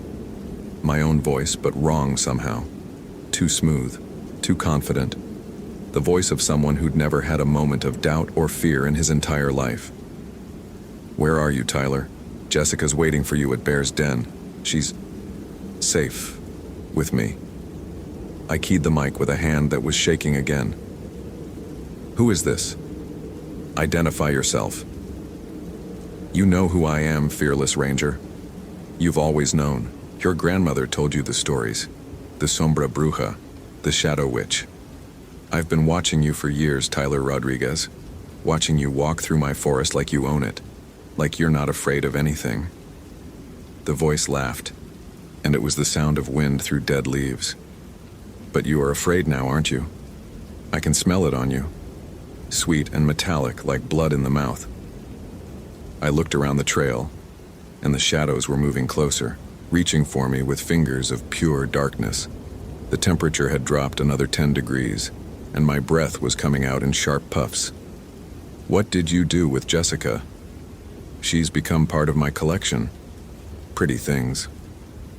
[SPEAKER 1] My own voice, but wrong somehow. Too smooth, too confident. The voice of someone who'd never had a moment of doubt or fear in his entire life. Where are you, Tyler? Jessica's waiting for you at Bear's Den. She's safe with me. I keyed the mic with a hand that was shaking again. Who is this? Identify yourself. You know who I am, fearless ranger. You've always known. Your grandmother told you the stories. The Sombra Bruja. The Shadow Witch. I've been watching you for years, Tyler Rodriguez. Watching you walk through my forest like you own it. Like you're not afraid of anything. The voice laughed, and it was the sound of wind through dead leaves. But you are afraid now, aren't you? I can smell it on you. Sweet and metallic like blood in the mouth. I looked around the trail, and the shadows were moving closer, reaching for me with fingers of pure darkness. The temperature had dropped another 10 degrees, and my breath was coming out in sharp puffs. What did you do with Jessica? She's become part of my collection. Pretty things.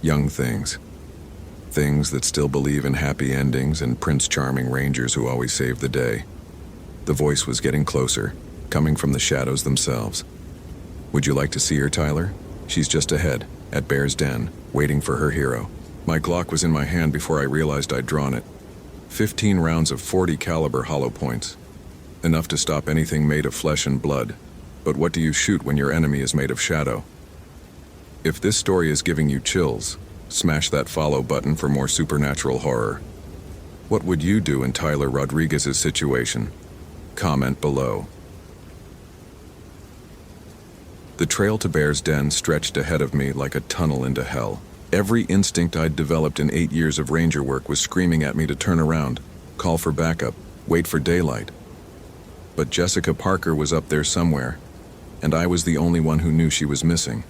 [SPEAKER 1] Young things. Things that still believe in happy endings and Prince Charming rangers who always save the day. The voice was getting closer, coming from the shadows themselves. Would you like to see her, Tyler? She's just ahead, at Bear's Den, waiting for her hero. My Glock was in my hand before I realized I'd drawn it. 15 rounds of .40 caliber hollow points. Enough to stop anything made of flesh and blood. But what do you shoot when your enemy is made of shadow? If this story is giving you chills, smash that follow button for more supernatural horror. What would you do in Tyler Rodriguez's situation? Comment below. The trail to Bear's Den stretched ahead of me like a tunnel into hell. Every instinct I'd developed in 8 years of ranger work was screaming at me to turn around, call for backup, wait for daylight. But Jessica Parker was up there somewhere, and I was the only one who knew she was missing.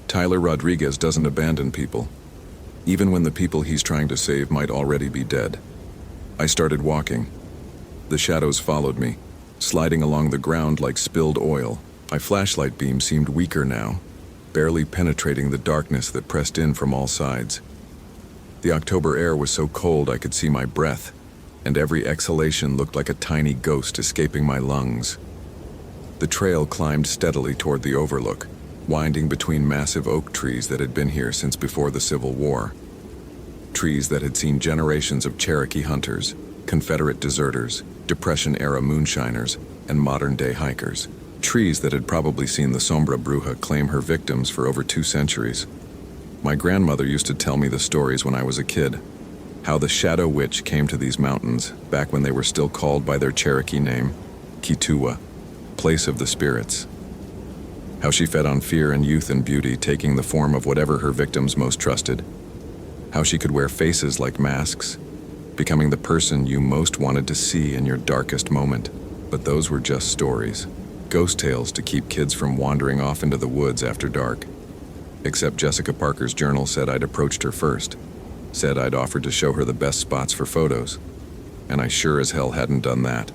[SPEAKER 1] Tyler Rodriguez doesn't abandon people, even when the people he's trying to save might already be dead. I started walking. The shadows followed me, sliding along the ground like spilled oil. My flashlight beam seemed weaker now, barely penetrating the darkness that pressed in from all sides. The October air was so cold I could see my breath, and every exhalation looked like a tiny ghost escaping my lungs. The trail climbed steadily toward the overlook, winding between massive oak trees that had been here since before the Civil War. Trees that had seen generations of Cherokee hunters, Confederate deserters, Depression-era moonshiners, and modern-day hikers. Trees that had probably seen the Sombra Bruja claim her victims for over 2 centuries. My grandmother used to tell me the stories when I was a kid, how the Shadow Witch came to these mountains back when they were still called by their Cherokee name, Kituwa, place of the spirits. How she fed on fear and youth and beauty, taking the form of whatever her victims most trusted. How she could wear faces like masks, becoming the person you most wanted to see in your darkest moment. But those were just stories. Ghost tales to keep kids from wandering off into the woods after dark. Except Jessica Parker's journal said I'd approached her first. Said I'd offered to show her the best spots for photos. And I sure as hell hadn't done that.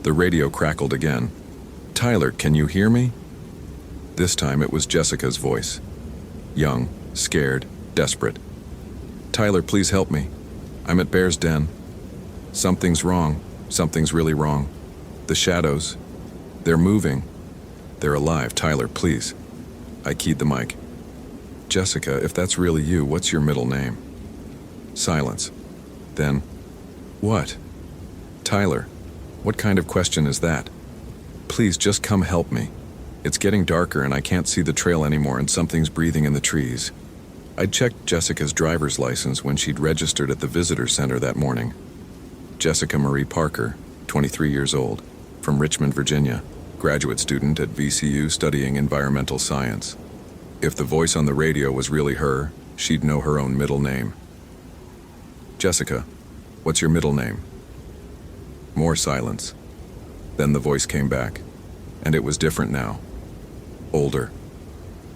[SPEAKER 1] The radio crackled again. Tyler, can you hear me? This time it was Jessica's voice. Young, scared, desperate. Tyler, please help me. I'm at Bear's Den. Something's wrong. Something's really wrong. The shadows. They're moving. They're alive. Tyler, please. I keyed the mic. Jessica, if that's really you, what's your middle name? Silence. Then, what? Tyler, what kind of question is that? Please just come help me. It's getting darker and I can't see the trail anymore and something's breathing in the trees. I'd checked Jessica's driver's license when she'd registered at the visitor center that morning. Jessica Marie Parker, 23 years old, from Richmond, Virginia, graduate student at VCU studying environmental science. If the voice on the radio was really her, she'd know her own middle name. Jessica, what's your middle name? More silence. Then the voice came back, and it was different now. Older.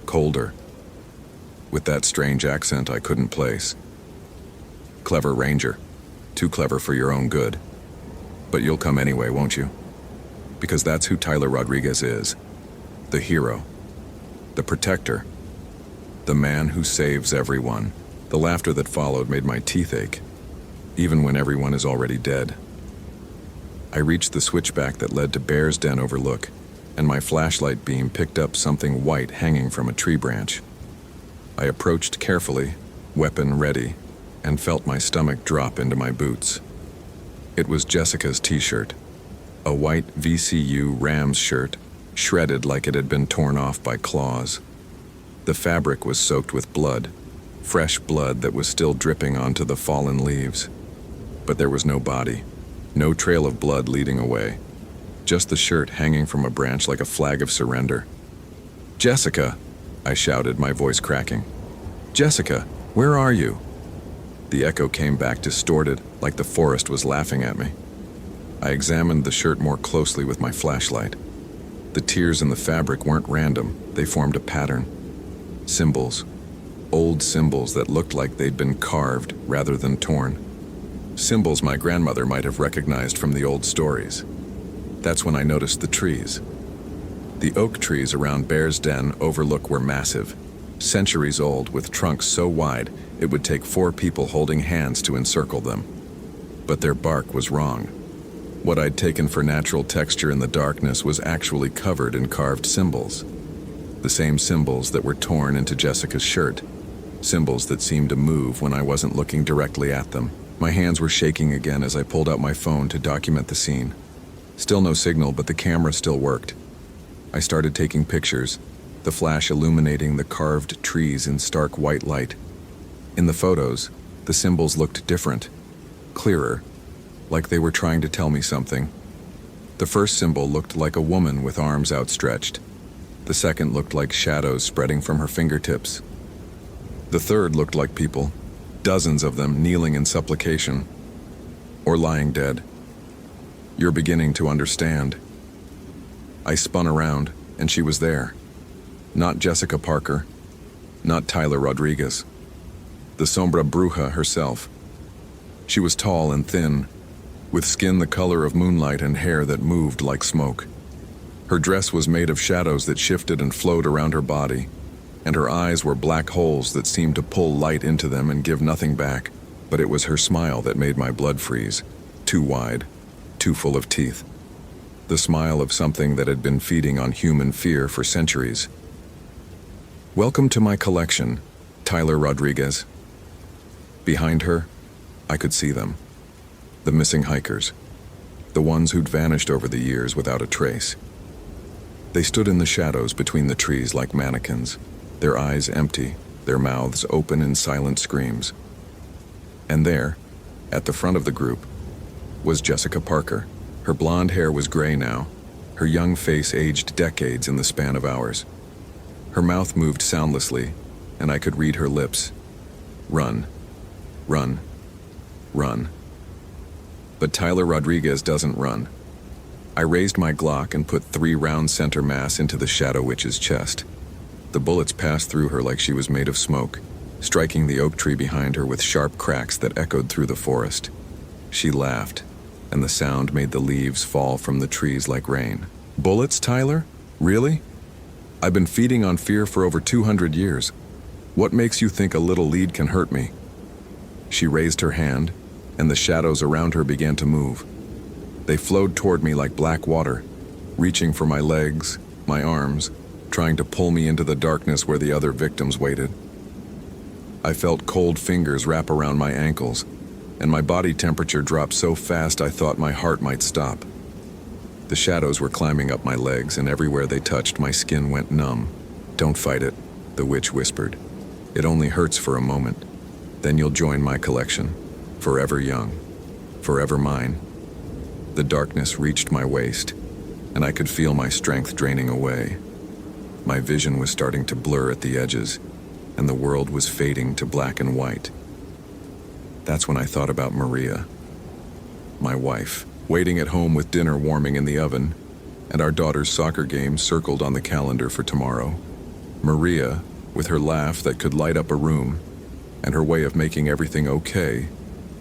[SPEAKER 1] Colder. With that strange accent I couldn't place. Clever ranger. Too clever for your own good. But you'll come anyway, won't you? Because that's who Tyler Rodriguez is. The hero. The protector. The man who saves everyone. The laughter that followed made my teeth ache, even when everyone is already dead. I reached the switchback that led to Bear's Den overlook, and my flashlight beam picked up something white hanging from a tree branch. I approached carefully, weapon ready, and felt my stomach drop into my boots. It was Jessica's t-shirt, a white VCU Rams shirt, shredded like it had been torn off by claws. The fabric was soaked with blood, fresh blood that was still dripping onto the fallen leaves. But there was no body, no trail of blood leading away, just the shirt hanging from a branch like a flag of surrender. "Jessica!" I shouted, my voice cracking. "Jessica, where are you?" The echo came back distorted, like the forest was laughing at me. I examined the shirt more closely with my flashlight. The tears in the fabric weren't random, they formed a pattern. Symbols. Old symbols that looked like they'd been carved rather than torn. Symbols my grandmother might have recognized from the old stories. That's when I noticed the trees. The oak trees around Bear's Den overlook were massive, centuries old, with trunks so wide it would take 4 people holding hands to encircle them. But their bark was wrong. What I'd taken for natural texture in the darkness was actually covered in carved symbols. The same symbols that were torn into Jessica's shirt. Symbols that seemed to move when I wasn't looking directly at them. My hands were shaking again as I pulled out my phone to document the scene. Still no signal, but the camera still worked. I started taking pictures, the flash illuminating the carved trees in stark white light. In the photos, the symbols looked different, clearer, like they were trying to tell me something. The first symbol looked like a woman with arms outstretched. The second looked like shadows spreading from her fingertips. The third looked like people, dozens of them kneeling in supplication, or lying dead. "You're beginning to understand." I spun around, and she was there. Not Jessica Parker, not Tyler Rodriguez. The Sombra Bruja herself. She was tall and thin, with skin the color of moonlight and hair that moved like smoke. Her dress was made of shadows that shifted and flowed around her body, and her eyes were black holes that seemed to pull light into them and give nothing back. But it was her smile that made my blood freeze, too wide, too full of teeth. The smile of something that had been feeding on human fear for centuries. "Welcome to my collection, Tyler Rodriguez." Behind her, I could see them. The missing hikers. The ones who'd vanished over the years without a trace. They stood in the shadows between the trees like mannequins, their eyes empty, their mouths open in silent screams. And there, at the front of the group, was Jessica Parker. Her blonde hair was gray now, her young face aged decades in the span of hours. Her mouth moved soundlessly, and I could read her lips. Run. Run. Run. But Tyler Rodriguez doesn't run. I raised my Glock and put 3 round center mass into the Shadow Witch's chest. The bullets passed through her like she was made of smoke, striking the oak tree behind her with sharp cracks that echoed through the forest. She laughed, and the sound made the leaves fall from the trees like rain. "Bullets, Tyler? Really? I've been feeding on fear for over 200 years. What makes you think a little lead can hurt me?" She raised her hand, and the shadows around her began to move. They flowed toward me like black water, reaching for my legs, my arms, trying to pull me into the darkness where the other victims waited. I felt cold fingers wrap around my ankles, and my body temperature dropped so fast I thought my heart might stop. The shadows were climbing up my legs, and everywhere they touched, my skin went numb. "Don't fight it," the witch whispered. "It only hurts for a moment. Then you'll join my collection, forever young, forever mine." The darkness reached my waist, and I could feel my strength draining away. My vision was starting to blur at the edges, and the world was fading to black and white. That's when I thought about Maria, my wife, waiting at home with dinner warming in the oven, and our daughter's soccer game circled on the calendar for tomorrow. Maria, with her laugh that could light up a room, and her way of making everything okay,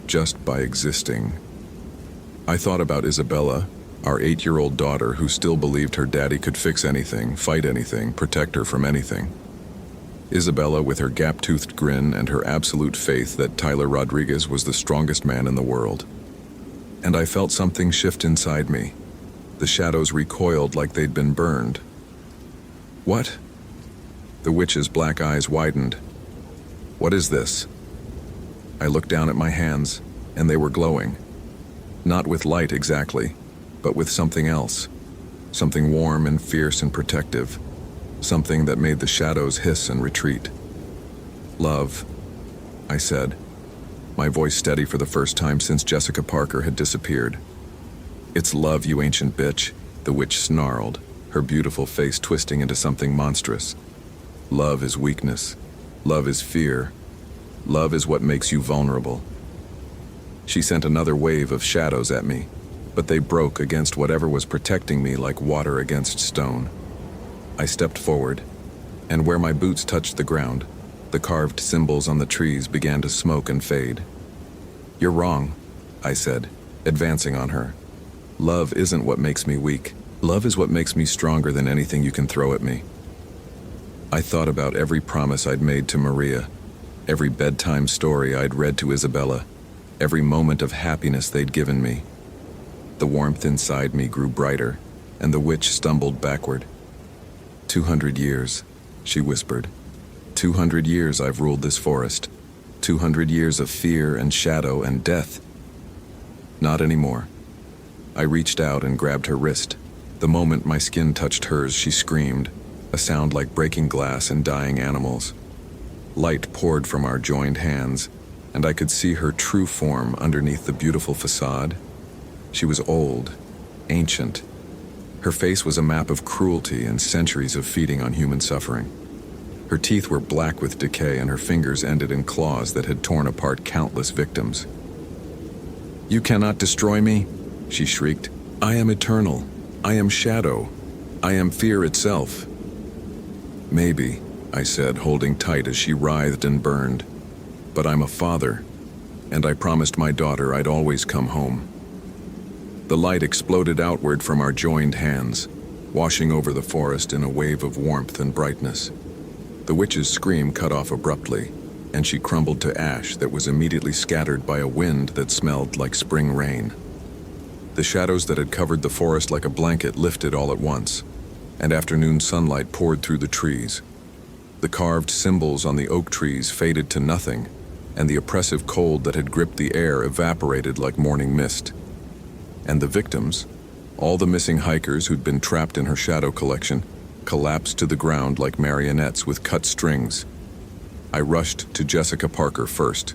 [SPEAKER 1] just by existing. I thought about Isabella, our 8-year-old daughter who still believed her daddy could fix anything, fight anything, protect her from anything. Isabella with her gap-toothed grin and her absolute faith that Tyler Rodriguez was the strongest man in the world. And I felt something shift inside me. The shadows recoiled like they'd been burned. "What?" The witch's black eyes widened. "What is this?" I looked down at my hands, and they were glowing. Not with light exactly, but with something else. Something warm and fierce and protective. Something that made the shadows hiss and retreat. Love, I said, my voice steady for the first time since Jessica Parker had disappeared. It's love, you ancient bitch, the witch snarled, her beautiful face twisting into something monstrous. Love is weakness. Love is fear. Love is what makes you vulnerable. She sent another wave of shadows at me, but they broke against whatever was protecting me like water against stone. I stepped forward, and where my boots touched the ground, the carved symbols on the trees began to smoke and fade. You're wrong, I said, advancing on her. Love isn't what makes me weak. Love is what makes me stronger than anything you can throw at me. I thought about every promise I'd made to Maria, every bedtime story I'd read to Isabella, every moment of happiness they'd given me. The warmth inside me grew brighter, and the witch stumbled backward. 200 years, she whispered. 200 years I've ruled this forest. 200 years of fear and shadow and death. Not anymore. I reached out and grabbed her wrist. The moment my skin touched hers, she screamed, a sound like breaking glass and dying animals. Light poured from our joined hands, and I could see her true form underneath the beautiful facade. She was old, ancient. Her face was a map of cruelty and centuries of feeding on human suffering. Her teeth were black with decay, and her fingers ended in claws that had torn apart countless victims. "You cannot destroy me," she shrieked. "I am eternal. I am shadow. I am fear itself." "Maybe," I said, holding tight as she writhed and burned. "But I'm a father, and I promised my daughter I'd always come home." The light exploded outward from our joined hands, washing over the forest in a wave of warmth and brightness. The witch's scream cut off abruptly, and she crumbled to ash that was immediately scattered by a wind that smelled like spring rain. The shadows that had covered the forest like a blanket lifted all at once, and afternoon sunlight poured through the trees. The carved symbols on the oak trees faded to nothing, and the oppressive cold that had gripped the air evaporated like morning mist. And the victims, all the missing hikers who'd been trapped in her shadow collection, collapsed to the ground like marionettes with cut strings. I rushed to Jessica Parker first.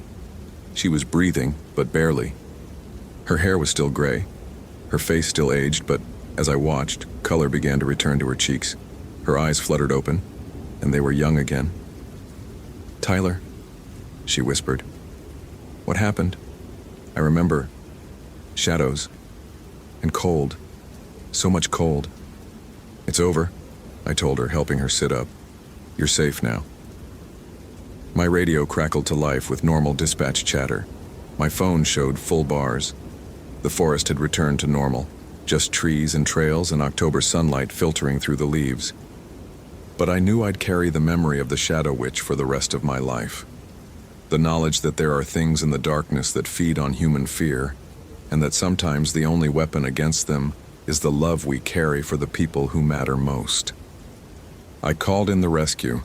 [SPEAKER 1] She was breathing, but barely. Her hair was still gray, her face still aged, but as I watched, color began to return to her cheeks. Her eyes fluttered open, and they were young again. "Tyler," she whispered. "What happened? I remember shadows and cold, so much cold." "It's over," I told her, helping her sit up. "You're safe now." My radio crackled to life with normal dispatch chatter. My phone showed full bars. The forest had returned to normal, just trees and trails and October sunlight filtering through the leaves. But I knew I'd carry the memory of the Shadow Witch for the rest of my life. The knowledge that there are things in the darkness that feed on human fear, and that sometimes the only weapon against them is the love we carry for the people who matter most. I called in the rescue,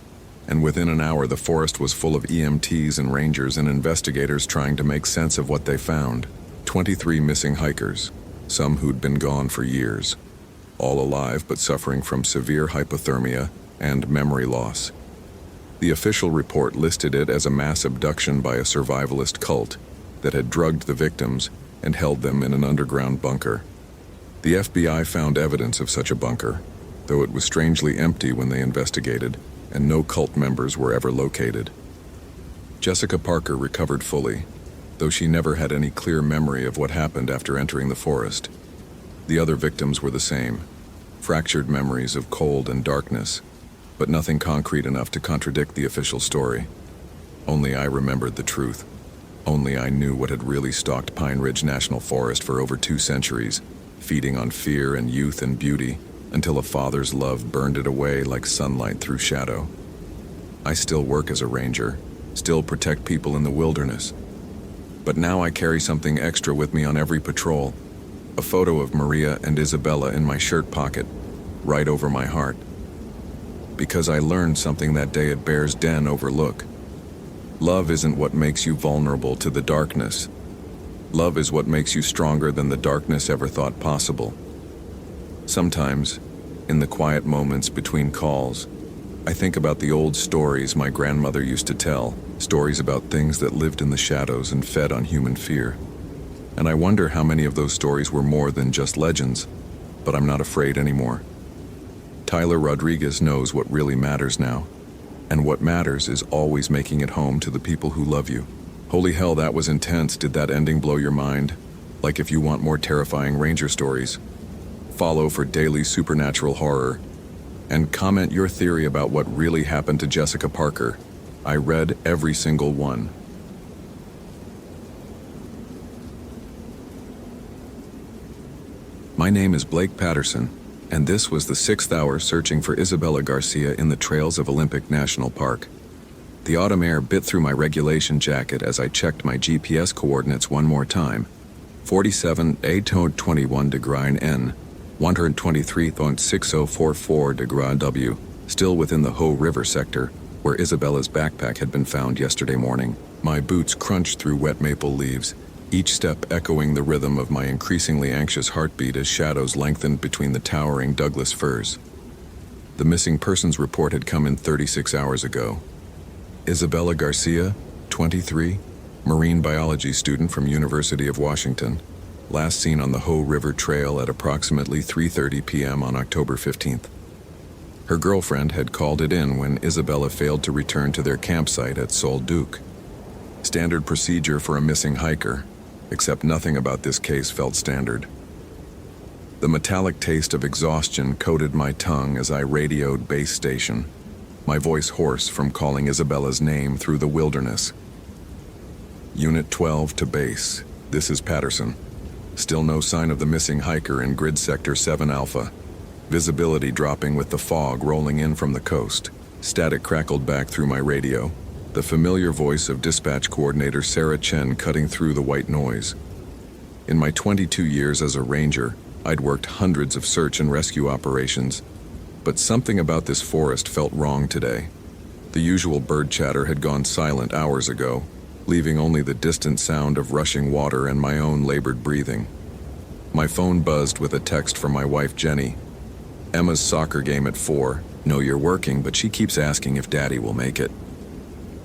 [SPEAKER 1] and within an hour the forest was full of EMTs and rangers and investigators trying to make sense of what they found. 23 missing hikers, some who'd been gone for years, all alive but suffering from severe hypothermia and memory loss. The official report listed it as a mass abduction by a survivalist cult that had drugged the victims and held them in an underground bunker. The FBI found evidence of such a bunker, though it was strangely empty when they investigated, and no cult members were ever located. Jessica Parker recovered fully, though she never had any clear memory of what happened after entering the forest. The other victims were the same, fractured memories of cold and darkness, but nothing concrete enough to contradict the official story. Only I remembered the truth. Only I knew what had really stalked Pine Ridge National Forest for over 2 centuries, feeding on fear and youth and beauty, until a father's love burned it away like sunlight through shadow. I still work as a ranger, still protect people in the wilderness. But now I carry something extra with me on every patrol, a photo of Maria and Isabella in my shirt pocket, right over my heart. Because I learned something that day at Bear's Den Overlook. Love isn't what makes you vulnerable to the darkness. Love is what makes you stronger than the darkness ever thought possible. Sometimes, in the quiet moments between calls, I think about the old stories my grandmother used to tell, stories about things that lived in the shadows and fed on human fear. And I wonder how many of those stories were more than just legends, but I'm not afraid anymore. Tyler Rodriguez knows what really matters now, and what matters is always making it home to the people who love you. Holy hell, that was intense. Did that ending blow your mind? Like if you want more terrifying Ranger stories, follow for daily supernatural horror, and comment your theory about what really happened to Jessica Parker. I read every single one. My name is Blake Patterson, and this was the 6th hour searching for Isabella Garcia in the trails of Olympic National Park. The autumn air bit through my regulation jacket as I checked my GPS coordinates one more time. 47,821 degree N, 123.6044 degree W, still within the Hoh River sector, where Isabella's backpack had been found yesterday morning. My boots crunched through wet maple leaves, each step echoing the rhythm of my increasingly anxious heartbeat as shadows lengthened between the towering Douglas firs. The missing persons report had come in 36 hours ago. Isabella Garcia, 23, marine biology student from University of Washington, last seen on the Hoh River Trail at approximately 3:30 p.m. on October 15th. Her girlfriend had called it in when Isabella failed to return to their campsite at Sol Duc. Standard procedure for a missing hiker, except nothing about this case felt standard. The metallic taste of exhaustion coated my tongue as I radioed base station, my voice hoarse from calling Isabella's name through the wilderness. Unit 12 to base. This is Patterson. Still no sign of the missing hiker in grid sector 7 Alpha. Visibility dropping with the fog rolling in from the coast. Static crackled back through my radio, the familiar voice of dispatch coordinator Sarah Chen cutting through the white noise. In my 22 years as a ranger, I'd worked hundreds of search and rescue operations, but something about this forest felt wrong today. The usual bird chatter had gone silent hours ago, leaving only the distant sound of rushing water and my own labored breathing. My phone buzzed with a text from my wife Jenny. Emma's soccer game at 4. Know you're working, but she keeps asking if Daddy will make it.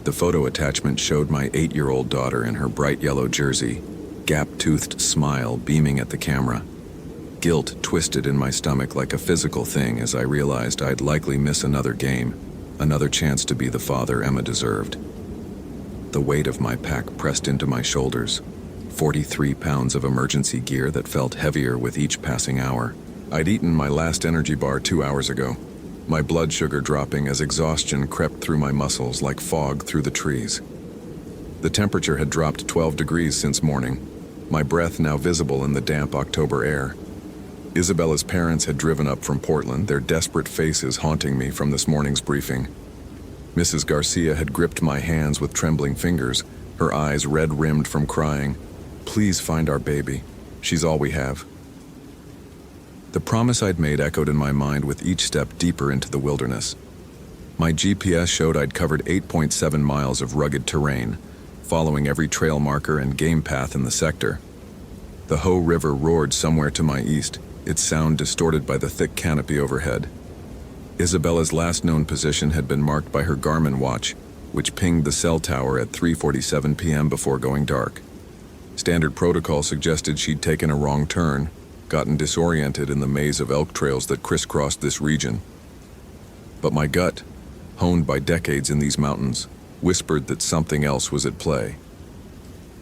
[SPEAKER 1] The photo attachment showed my 8-year-old daughter in her bright yellow jersey, gap-toothed smile beaming at the camera. Guilt twisted in my stomach like a physical thing as I realized I'd likely miss another game, another chance to be the father Emma deserved. The weight of my pack pressed into my shoulders, 43 pounds of emergency gear that felt heavier with each passing hour. I'd eaten my last energy bar 2 hours ago, my blood sugar dropping as exhaustion crept through my muscles like fog through the trees. The temperature had dropped 12 degrees since morning, my breath now visible in the damp October air. Isabella's parents had driven up from Portland, their desperate faces haunting me from this morning's briefing. Mrs. Garcia had gripped my hands with trembling fingers, her eyes red-rimmed from crying. Please find our baby. She's all we have. The promise I'd made echoed in my mind with each step deeper into the wilderness. My GPS showed I'd covered 8.7 miles of rugged terrain, following every trail marker and game path in the sector. The Hoh River roared somewhere to my east, its sound distorted by the thick canopy overhead. Isabella's last known position had been marked by her Garmin watch, which pinged the cell tower at 3:47 p.m. before going dark. Standard protocol suggested she'd taken a wrong turn, gotten disoriented in the maze of elk trails that crisscrossed this region. But my gut, honed by decades in these mountains, whispered that something else was at play.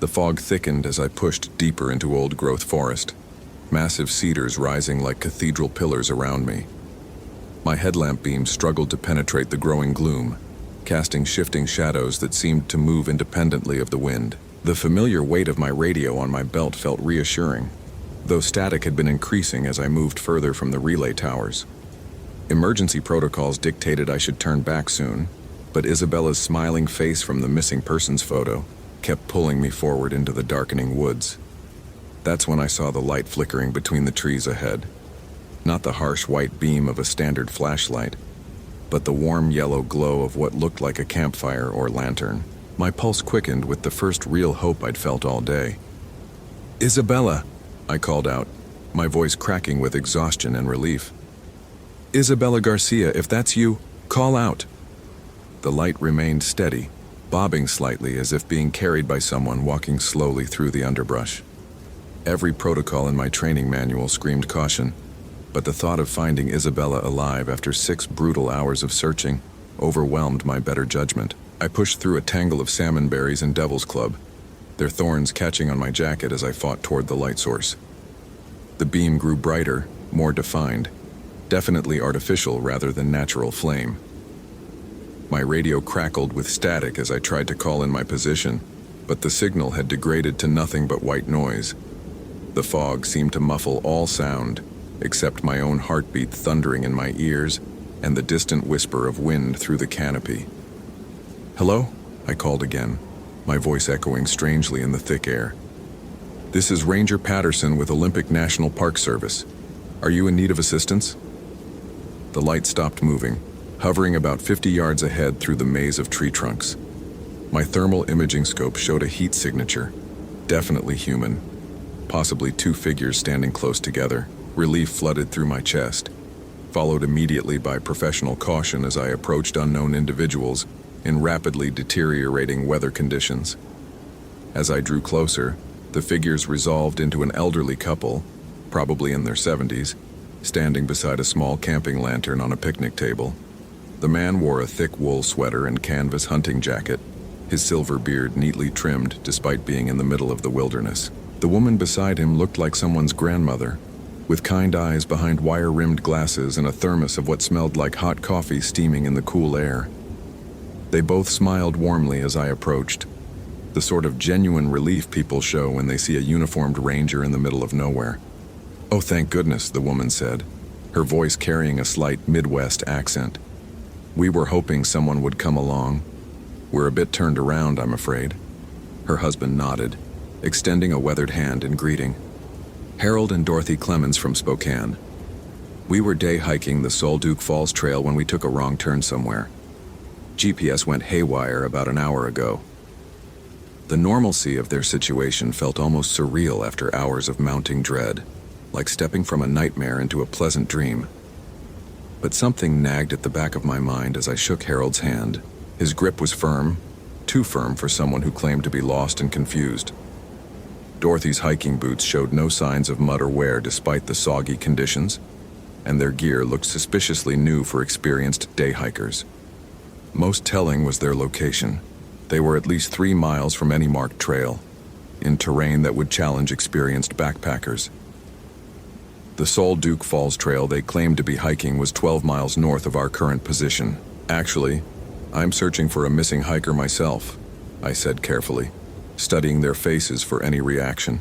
[SPEAKER 1] The fog thickened as I pushed deeper into old-growth forest, massive cedars rising like cathedral pillars around me. My headlamp beam struggled to penetrate the growing gloom, casting shifting shadows that seemed to move independently of the wind. The familiar weight of my radio on my belt felt reassuring, though static had been increasing as I moved further from the relay towers. Emergency protocols dictated I should turn back soon, but Isabella's smiling face from the missing persons photo kept pulling me forward into the darkening woods. That's when I saw the light flickering between the trees ahead. Not the harsh white beam of a standard flashlight, but the warm yellow glow of what looked like a campfire or lantern. My pulse quickened with the first real hope I'd felt all day. "Isabella!" I called out, my voice cracking with exhaustion and relief. "Isabella Garcia, if that's you, call out." The light remained steady, bobbing slightly as if being carried by someone walking slowly through the underbrush. Every protocol in my training manual screamed caution, but the thought of finding Isabella alive after 6 brutal hours of searching overwhelmed my better judgment. I pushed through a tangle of salmon berries and devil's club, their thorns catching on my jacket as I fought toward the light source. The beam grew brighter, more defined, definitely artificial rather than natural flame. My radio crackled with static as I tried to call in my position, but the signal had degraded to nothing but white noise. The fog seemed to muffle all sound, except my own heartbeat thundering in my ears and the distant whisper of wind through the canopy. "Hello?" I called again, my voice echoing strangely in the thick air. "This is Ranger Patterson with Olympic National Park Service. Are you in need of assistance?" The light stopped moving, hovering about 50 yards ahead through the maze of tree trunks. My thermal imaging scope showed a heat signature, definitely human, possibly 2 figures standing close together. Relief flooded through my chest, followed immediately by professional caution as I approached unknown individuals in rapidly deteriorating weather conditions. As I drew closer, the figures resolved into an elderly couple, probably in their 70s, standing beside a small camping lantern on a picnic table. The man wore a thick wool sweater and canvas hunting jacket, his silver beard neatly trimmed despite being in the middle of the wilderness. The woman beside him looked like someone's grandmother, with kind eyes behind wire-rimmed glasses and a thermos of what smelled like hot coffee steaming in the cool air. They both smiled warmly as I approached, the sort of genuine relief people show when they see a uniformed ranger in the middle of nowhere. "Oh, thank goodness," the woman said, her voice carrying a slight Midwest accent. "We were hoping someone would come along. We're a bit turned around, I'm afraid." Her husband nodded, extending a weathered hand in greeting. "Harold and Dorothy Clemens from Spokane. We were day hiking the Solduke Falls Trail when we took a wrong turn somewhere. GPS went haywire about an hour ago." The normalcy of their situation felt almost surreal after hours of mounting dread, like stepping from a nightmare into a pleasant dream. But something nagged at the back of my mind as I shook Harold's hand. His grip was firm, too firm for someone who claimed to be lost and confused. Dorothy's hiking boots showed no signs of mud or wear despite the soggy conditions, and their gear looked suspiciously new for experienced day hikers. Most telling was their location. They were at least 3 miles from any marked trail, in terrain that would challenge experienced backpackers. The Solduke Falls Trail they claimed to be hiking was 12 miles north of our current position. "Actually, I'm searching for a missing hiker myself," I said carefully, studying their faces for any reaction.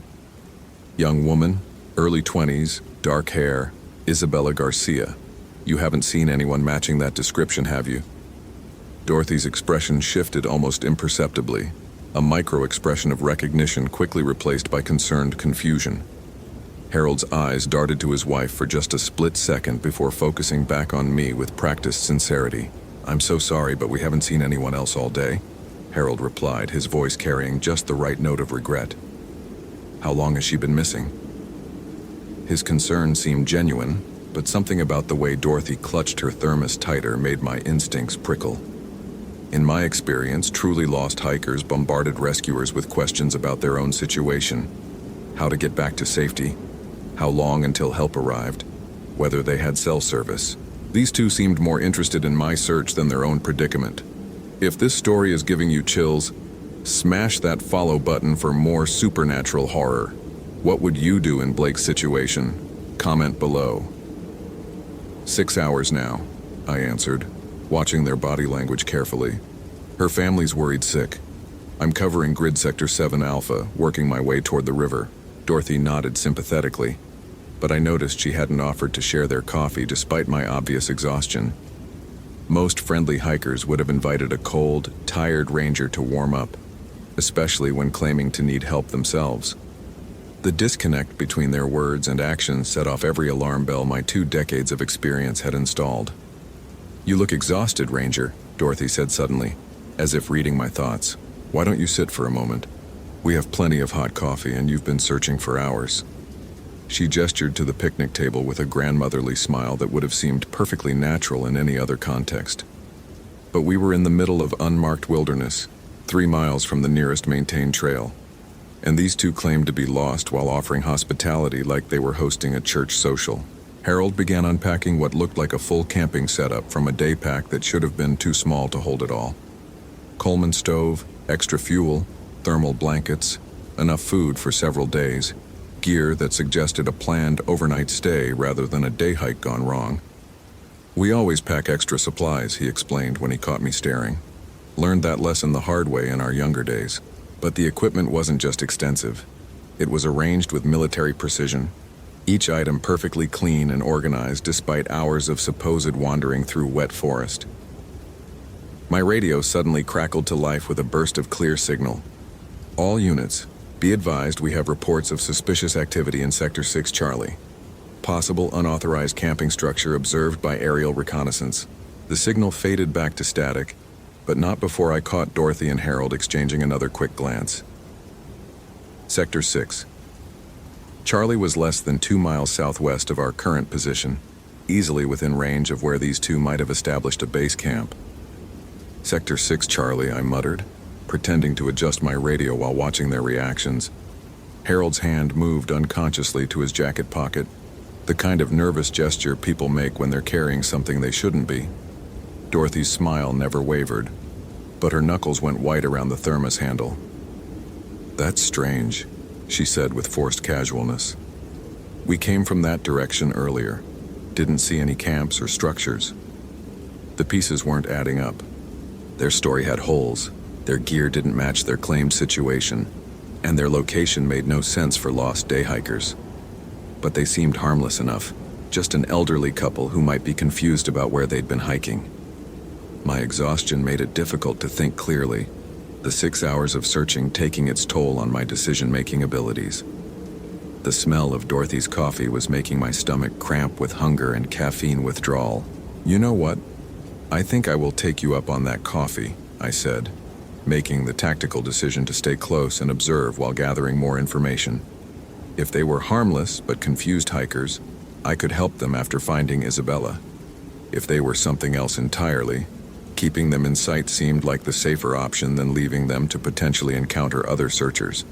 [SPEAKER 1] "Young woman, early 20s, dark hair, Isabella Garcia. You haven't seen anyone matching that description, have you?" Dorothy's expression shifted almost imperceptibly, a micro-expression of recognition quickly replaced by concerned confusion. Harold's eyes darted to his wife for just a split second before focusing back on me with practiced sincerity. "I'm so sorry, but we haven't seen anyone else all day," Harold replied, his voice carrying just the right note of regret. "How long has she been missing?" His concern seemed genuine, but something about the way Dorothy clutched her thermos tighter made my instincts prickle. In my experience, truly lost hikers bombarded rescuers with questions about their own situation, how to get back to safety, how long until help arrived, whether they had cell service. These two seemed more interested in my search than their own predicament. If this story is giving you chills, smash that follow button for more supernatural horror. What would you do in Blake's situation? Comment below. 6 hours now, I answered, watching their body language carefully. Her family's worried sick. I'm covering Grid Sector 7 Alpha, working my way toward the river. Dorothy nodded sympathetically, but I noticed she hadn't offered to share their coffee despite my obvious exhaustion. Most friendly hikers would have invited a cold, tired ranger to warm up, especially when claiming to need help themselves. The disconnect between their words and actions set off every alarm bell my 2 decades of experience had installed. "You look exhausted, Ranger," Dorothy said suddenly, as if reading my thoughts. "Why don't you sit for a moment? We have plenty of hot coffee and you've been searching for hours." She gestured to the picnic table with a grandmotherly smile that would have seemed perfectly natural in any other context. But we were in the middle of unmarked wilderness, 3 miles from the nearest maintained trail. And these two claimed to be lost while offering hospitality like they were hosting a church social. Harold began unpacking what looked like a full camping setup from a day pack that should have been too small to hold it all. Coleman stove, extra fuel, thermal blankets, enough food for several days, gear that suggested a planned overnight stay rather than a day hike gone wrong. "We always pack extra supplies," he explained when he caught me staring. "Learned that lesson the hard way in our younger days." But the equipment wasn't just extensive. It was arranged with military precision, each item perfectly clean and organized despite hours of supposed wandering through wet forest. My radio suddenly crackled to life with a burst of clear signal. "All units, be advised we have reports of suspicious activity in Sector 6 Charlie. Possible unauthorized camping structure observed by aerial reconnaissance." The signal faded back to static, but not before I caught Dorothy and Harold exchanging another quick glance. Sector 6. Charlie was less than 2 miles southwest of our current position, easily within range of where these two might have established a base camp. "Sector 6 Charlie," I muttered, pretending to adjust my radio while watching their reactions. Harold's hand moved unconsciously to his jacket pocket, the kind of nervous gesture people make when they're carrying something they shouldn't be. Dorothy's smile never wavered, but her knuckles went white around the thermos handle. "That's strange," she said with forced casualness. "We came from that direction earlier. Didn't see any camps or structures." The pieces weren't adding up. Their story had holes, their gear didn't match their claimed situation, and their location made no sense for lost day hikers. But they seemed harmless enough, just an elderly couple who might be confused about where they'd been hiking. My exhaustion made it difficult to think clearly, the 6 hours of searching taking its toll on my decision-making abilities. The smell of Dorothy's coffee was making my stomach cramp with hunger and caffeine withdrawal. "You know what? I think I will take you up on that coffee," I said, making the tactical decision to stay close and observe while gathering more information. If they were harmless but confused hikers, I could help them after finding Isabella. If they were something else entirely, keeping them in sight seemed like the safer option than leaving them to potentially encounter other searchers.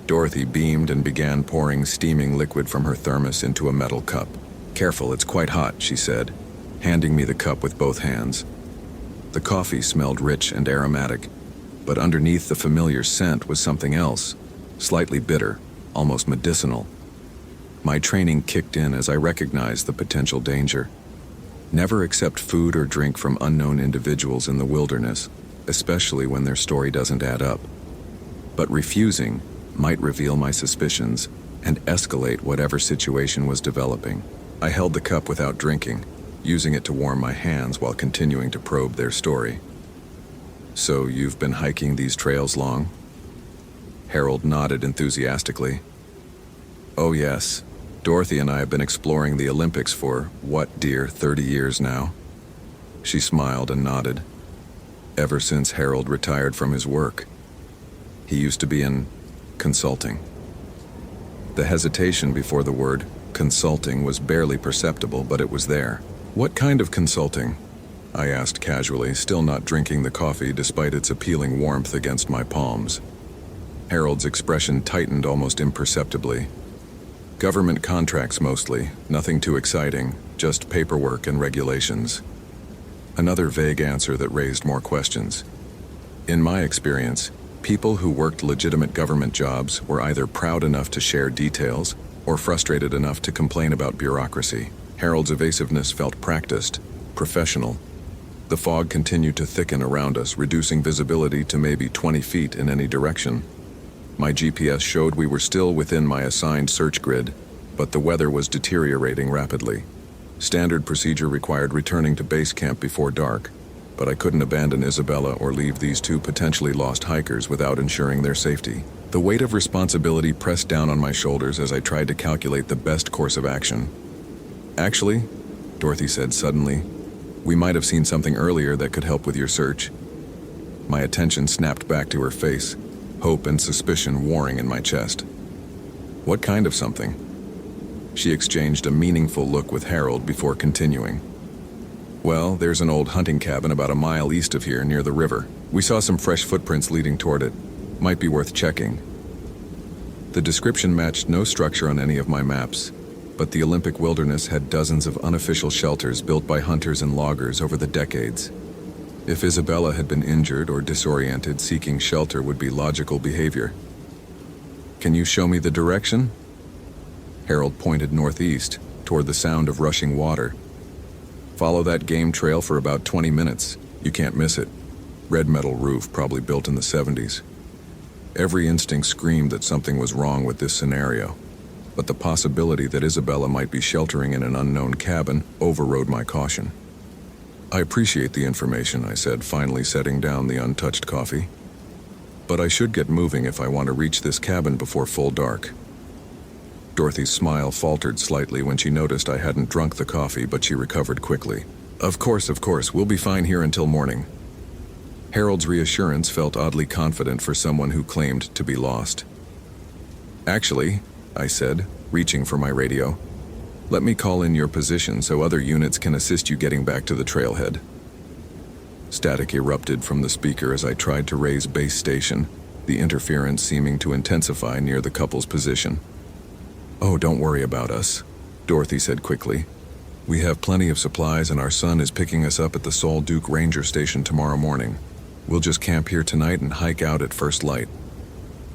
[SPEAKER 1] Dorothy beamed and began pouring steaming liquid from her thermos into a metal cup. "Careful, it's quite hot," she said, handing me the cup with both hands. The coffee smelled rich and aromatic, but underneath the familiar scent was something else, slightly bitter, almost medicinal. My training kicked in as I recognized the potential danger. Never accept food or drink from unknown individuals in the wilderness, especially when their story doesn't add up. But refusing might reveal my suspicions and escalate whatever situation was developing. I held the cup without drinking, using it to warm my hands while continuing to probe their story. "So you've been hiking these trails long?" Harold nodded enthusiastically. "Oh yes. Dorothy and I have been exploring the Olympics for, what, dear, 30 years now?" She smiled and nodded. "Ever since Harold retired from his work. He used to be in consulting." The hesitation before the word consulting was barely perceptible, but it was there. "What kind of consulting?" I asked casually, still not drinking the coffee despite its appealing warmth against my palms. Harold's expression tightened almost imperceptibly. "Government contracts mostly, nothing too exciting, just paperwork and regulations." Another vague answer that raised more questions. In my experience, people who worked legitimate government jobs were either proud enough to share details or frustrated enough to complain about bureaucracy. Harold's evasiveness felt practiced, professional. The fog continued to thicken around us, reducing visibility to maybe 20 feet in any direction. My GPS showed we were still within my assigned search grid, but the weather was deteriorating rapidly. Standard procedure required returning to base camp before dark, but I couldn't abandon Isabella or leave these two potentially lost hikers without ensuring their safety. The weight of responsibility pressed down on my shoulders as I tried to calculate the best course of action. "Actually," Dorothy said suddenly, "we might have seen something earlier that could help with your search." My attention snapped back to her face, hope and suspicion warring in my chest. "What kind of something?" She exchanged a meaningful look with Harold before continuing. Well, there's an old hunting cabin about a mile east of here near the river. We saw some fresh footprints leading toward it. Might be worth checking. The description matched no structure on any of my maps, but the Olympic wilderness had dozens of unofficial shelters built by hunters and loggers over the decades. If Isabella had been injured or disoriented, seeking shelter would be logical behavior. Can you show me the direction? Harold pointed northeast, toward the sound of rushing water. Follow that game trail for about 20 minutes. You can't miss it. Red metal roof, probably built in the 70s. Every instinct screamed that something was wrong with this scenario, but the possibility that Isabella might be sheltering in an unknown cabin overrode my caution. I appreciate the information, I said, finally setting down the untouched coffee. But I should get moving if I want to reach this cabin before full dark. Dorothy's smile faltered slightly when she noticed I hadn't drunk the coffee, but she recovered quickly. Of course, we'll be fine here until morning. Harold's reassurance felt oddly confident for someone who claimed to be lost. Actually, I said, reaching for my radio, let me call in your position so other units can assist you getting back to the trailhead. Static erupted from the speaker as I tried to raise base station, the interference seeming to intensify near the couple's position. Oh, don't worry about us, Dorothy said quickly. We have plenty of supplies and our son is picking us up at the Sol Duke Ranger Station tomorrow morning. We'll just camp here tonight and hike out at first light.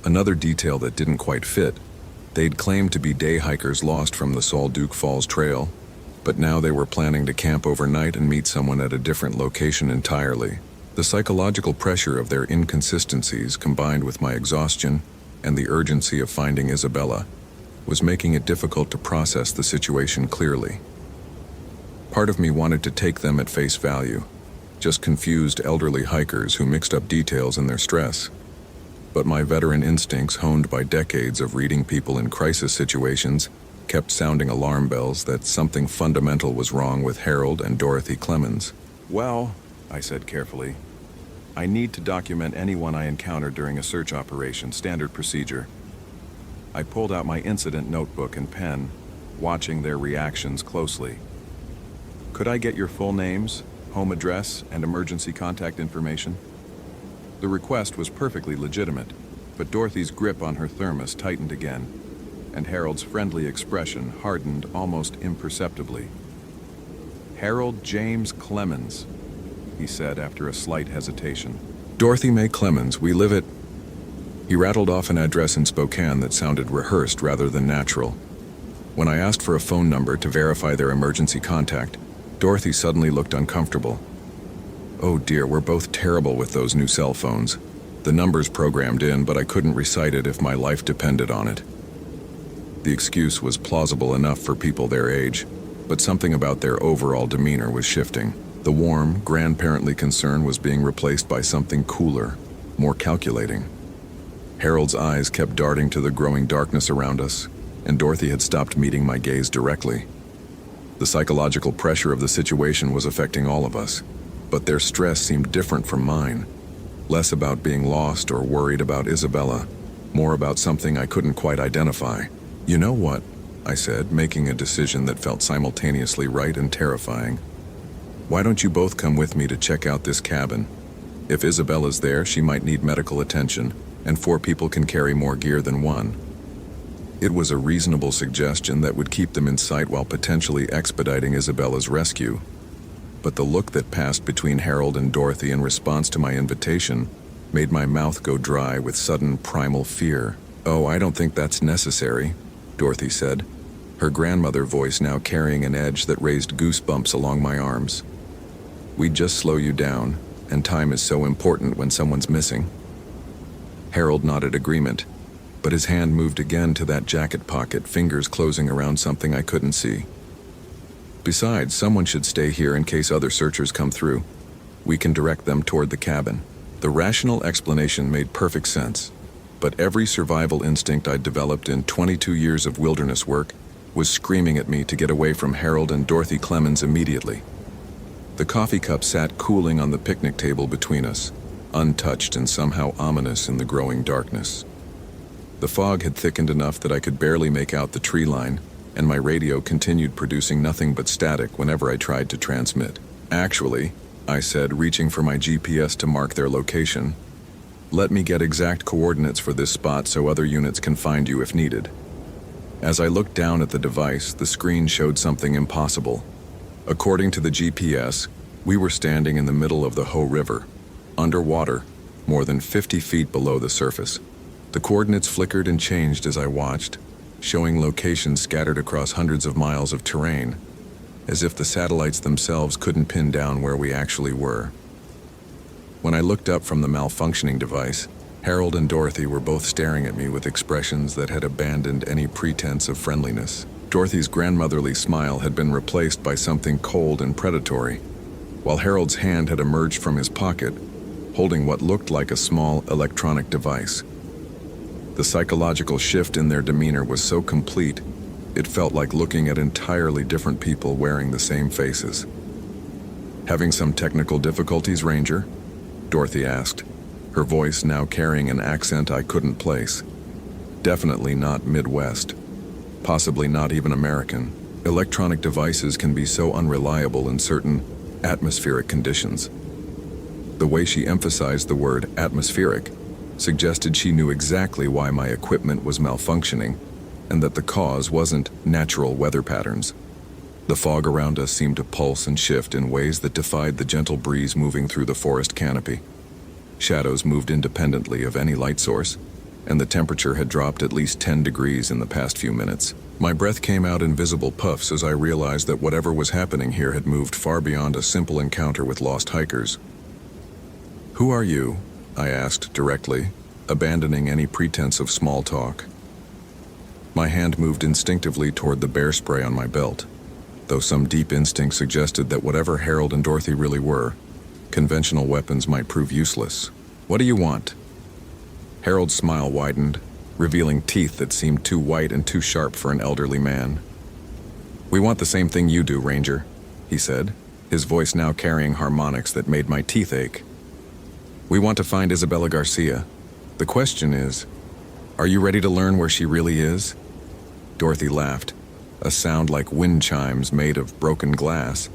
[SPEAKER 1] Another detail that didn't quite fit. They'd claimed to be day hikers lost from the Sol Duke Falls Trail, but now they were planning to camp overnight and meet someone at a different location entirely. The psychological pressure of their inconsistencies combined with my exhaustion and the urgency of finding Isabella was making it difficult to process the situation clearly. Part of me wanted to take them at face value, just confused elderly hikers who mixed up details in their stress. But my veteran instincts, honed by decades of reading people in crisis situations, kept sounding alarm bells that something fundamental was wrong with Harold and Dorothy Clemens. Well, I said carefully, I need to document anyone I encounter during a search operation, standard procedure. I pulled out my incident notebook and pen, watching their reactions closely. Could I get your full names, home address, and emergency contact information? The request was perfectly legitimate, but Dorothy's grip on her thermos tightened again, and Harold's friendly expression hardened almost imperceptibly. Harold James Clemens, he said after a slight hesitation. Dorothy Mae Clemens, we live at... He rattled off an address in Spokane that sounded rehearsed rather than natural. When I asked for a phone number to verify their emergency contact, Dorothy suddenly looked uncomfortable. Oh dear, we're both terrible with those new cell phones. The number's programmed in, but I couldn't recite it if my life depended on it. The excuse was plausible enough for people their age, but something about their overall demeanor was shifting. The warm, grandparently concern was being replaced by something cooler, more calculating. Harold's eyes kept darting to the growing darkness around us, and Dorothy had stopped meeting my gaze directly. The psychological pressure of the situation was affecting all of us, but their stress seemed different from mine. Less about being lost or worried about Isabella, more about something I couldn't quite identify. You know what? I said, making a decision that felt simultaneously right and terrifying. Why don't you both come with me to check out this cabin? If Isabella's there, she might need medical attention, and 4 people can carry more gear than one. It was a reasonable suggestion that would keep them in sight while potentially expediting Isabella's rescue. But the look that passed between Harold and Dorothy in response to my invitation made my mouth go dry with sudden primal fear. Oh, I don't think that's necessary, Dorothy said, her grandmother voice now carrying an edge that raised goosebumps along my arms. We'd just slow you down, and time is so important when someone's missing. Harold nodded agreement, but his hand moved again to that jacket pocket, fingers closing around something I couldn't see. Besides, someone should stay here in case other searchers come through. We can direct them toward the cabin. The rational explanation made perfect sense, but every survival instinct I'd developed in 22 years of wilderness work was screaming at me to get away from Harold and Dorothy Clemens immediately. The coffee cup sat cooling on the picnic table between us, untouched and somehow ominous in the growing darkness. The fog had thickened enough that I could barely make out the tree line, and my radio continued producing nothing but static whenever I tried to transmit. Actually, I said, reaching for my GPS to mark their location, let me get exact coordinates for this spot so other units can find you if needed. As I looked down at the device, the screen showed something impossible. According to the GPS, we were standing in the middle of the Ho River, underwater, more than 50 feet below the surface. The coordinates flickered and changed as I watched, showing locations scattered across hundreds of miles of terrain, as if the satellites themselves couldn't pin down where we actually were. When I looked up from the malfunctioning device, Harold and Dorothy were both staring at me with expressions that had abandoned any pretense of friendliness. Dorothy's grandmotherly smile had been replaced by something cold and predatory, while Harold's hand had emerged from his pocket, holding what looked like a small electronic device. The psychological shift in their demeanor was so complete, it felt like looking at entirely different people wearing the same faces. "Having some technical difficulties, Ranger?" Dorothy asked, her voice now carrying an accent I couldn't place. Definitely not Midwest. Possibly not even American. Electronic devices can be so unreliable in certain atmospheric conditions. The way she emphasized the word atmospheric suggested she knew exactly why my equipment was malfunctioning, and that the cause wasn't natural weather patterns. The fog around us seemed to pulse and shift in ways that defied the gentle breeze moving through the forest canopy. Shadows moved independently of any light source, and the temperature had dropped at least 10 degrees in the past few minutes. My breath came out in visible puffs as I realized that whatever was happening here had moved far beyond a simple encounter with lost hikers. "Who are you?" I asked directly, abandoning any pretense of small talk. My hand moved instinctively toward the bear spray on my belt, though some deep instinct suggested that whatever Harold and Dorothy really were, conventional weapons might prove useless. "What do you want?" Harold's smile widened, revealing teeth that seemed too white and too sharp for an elderly man. "We want the same thing you do, Ranger," he said, his voice now carrying harmonics that made my teeth ache. "We want to find Isabella Garcia. The question is, are you ready to learn where she really is?" Dorothy laughed, a sound like wind chimes made of broken glass,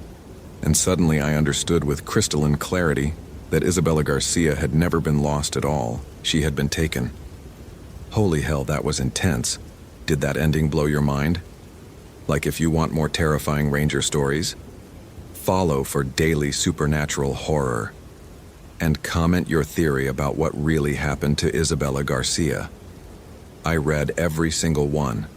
[SPEAKER 1] and suddenly I understood with crystalline clarity that Isabella Garcia had never been lost at all. She had been taken. Holy hell, that was intense. Did that ending blow your mind? Like, if you want more terrifying Ranger stories, follow for daily supernatural horror, and comment your theory about what really happened to Isabella Garcia. I read every single one,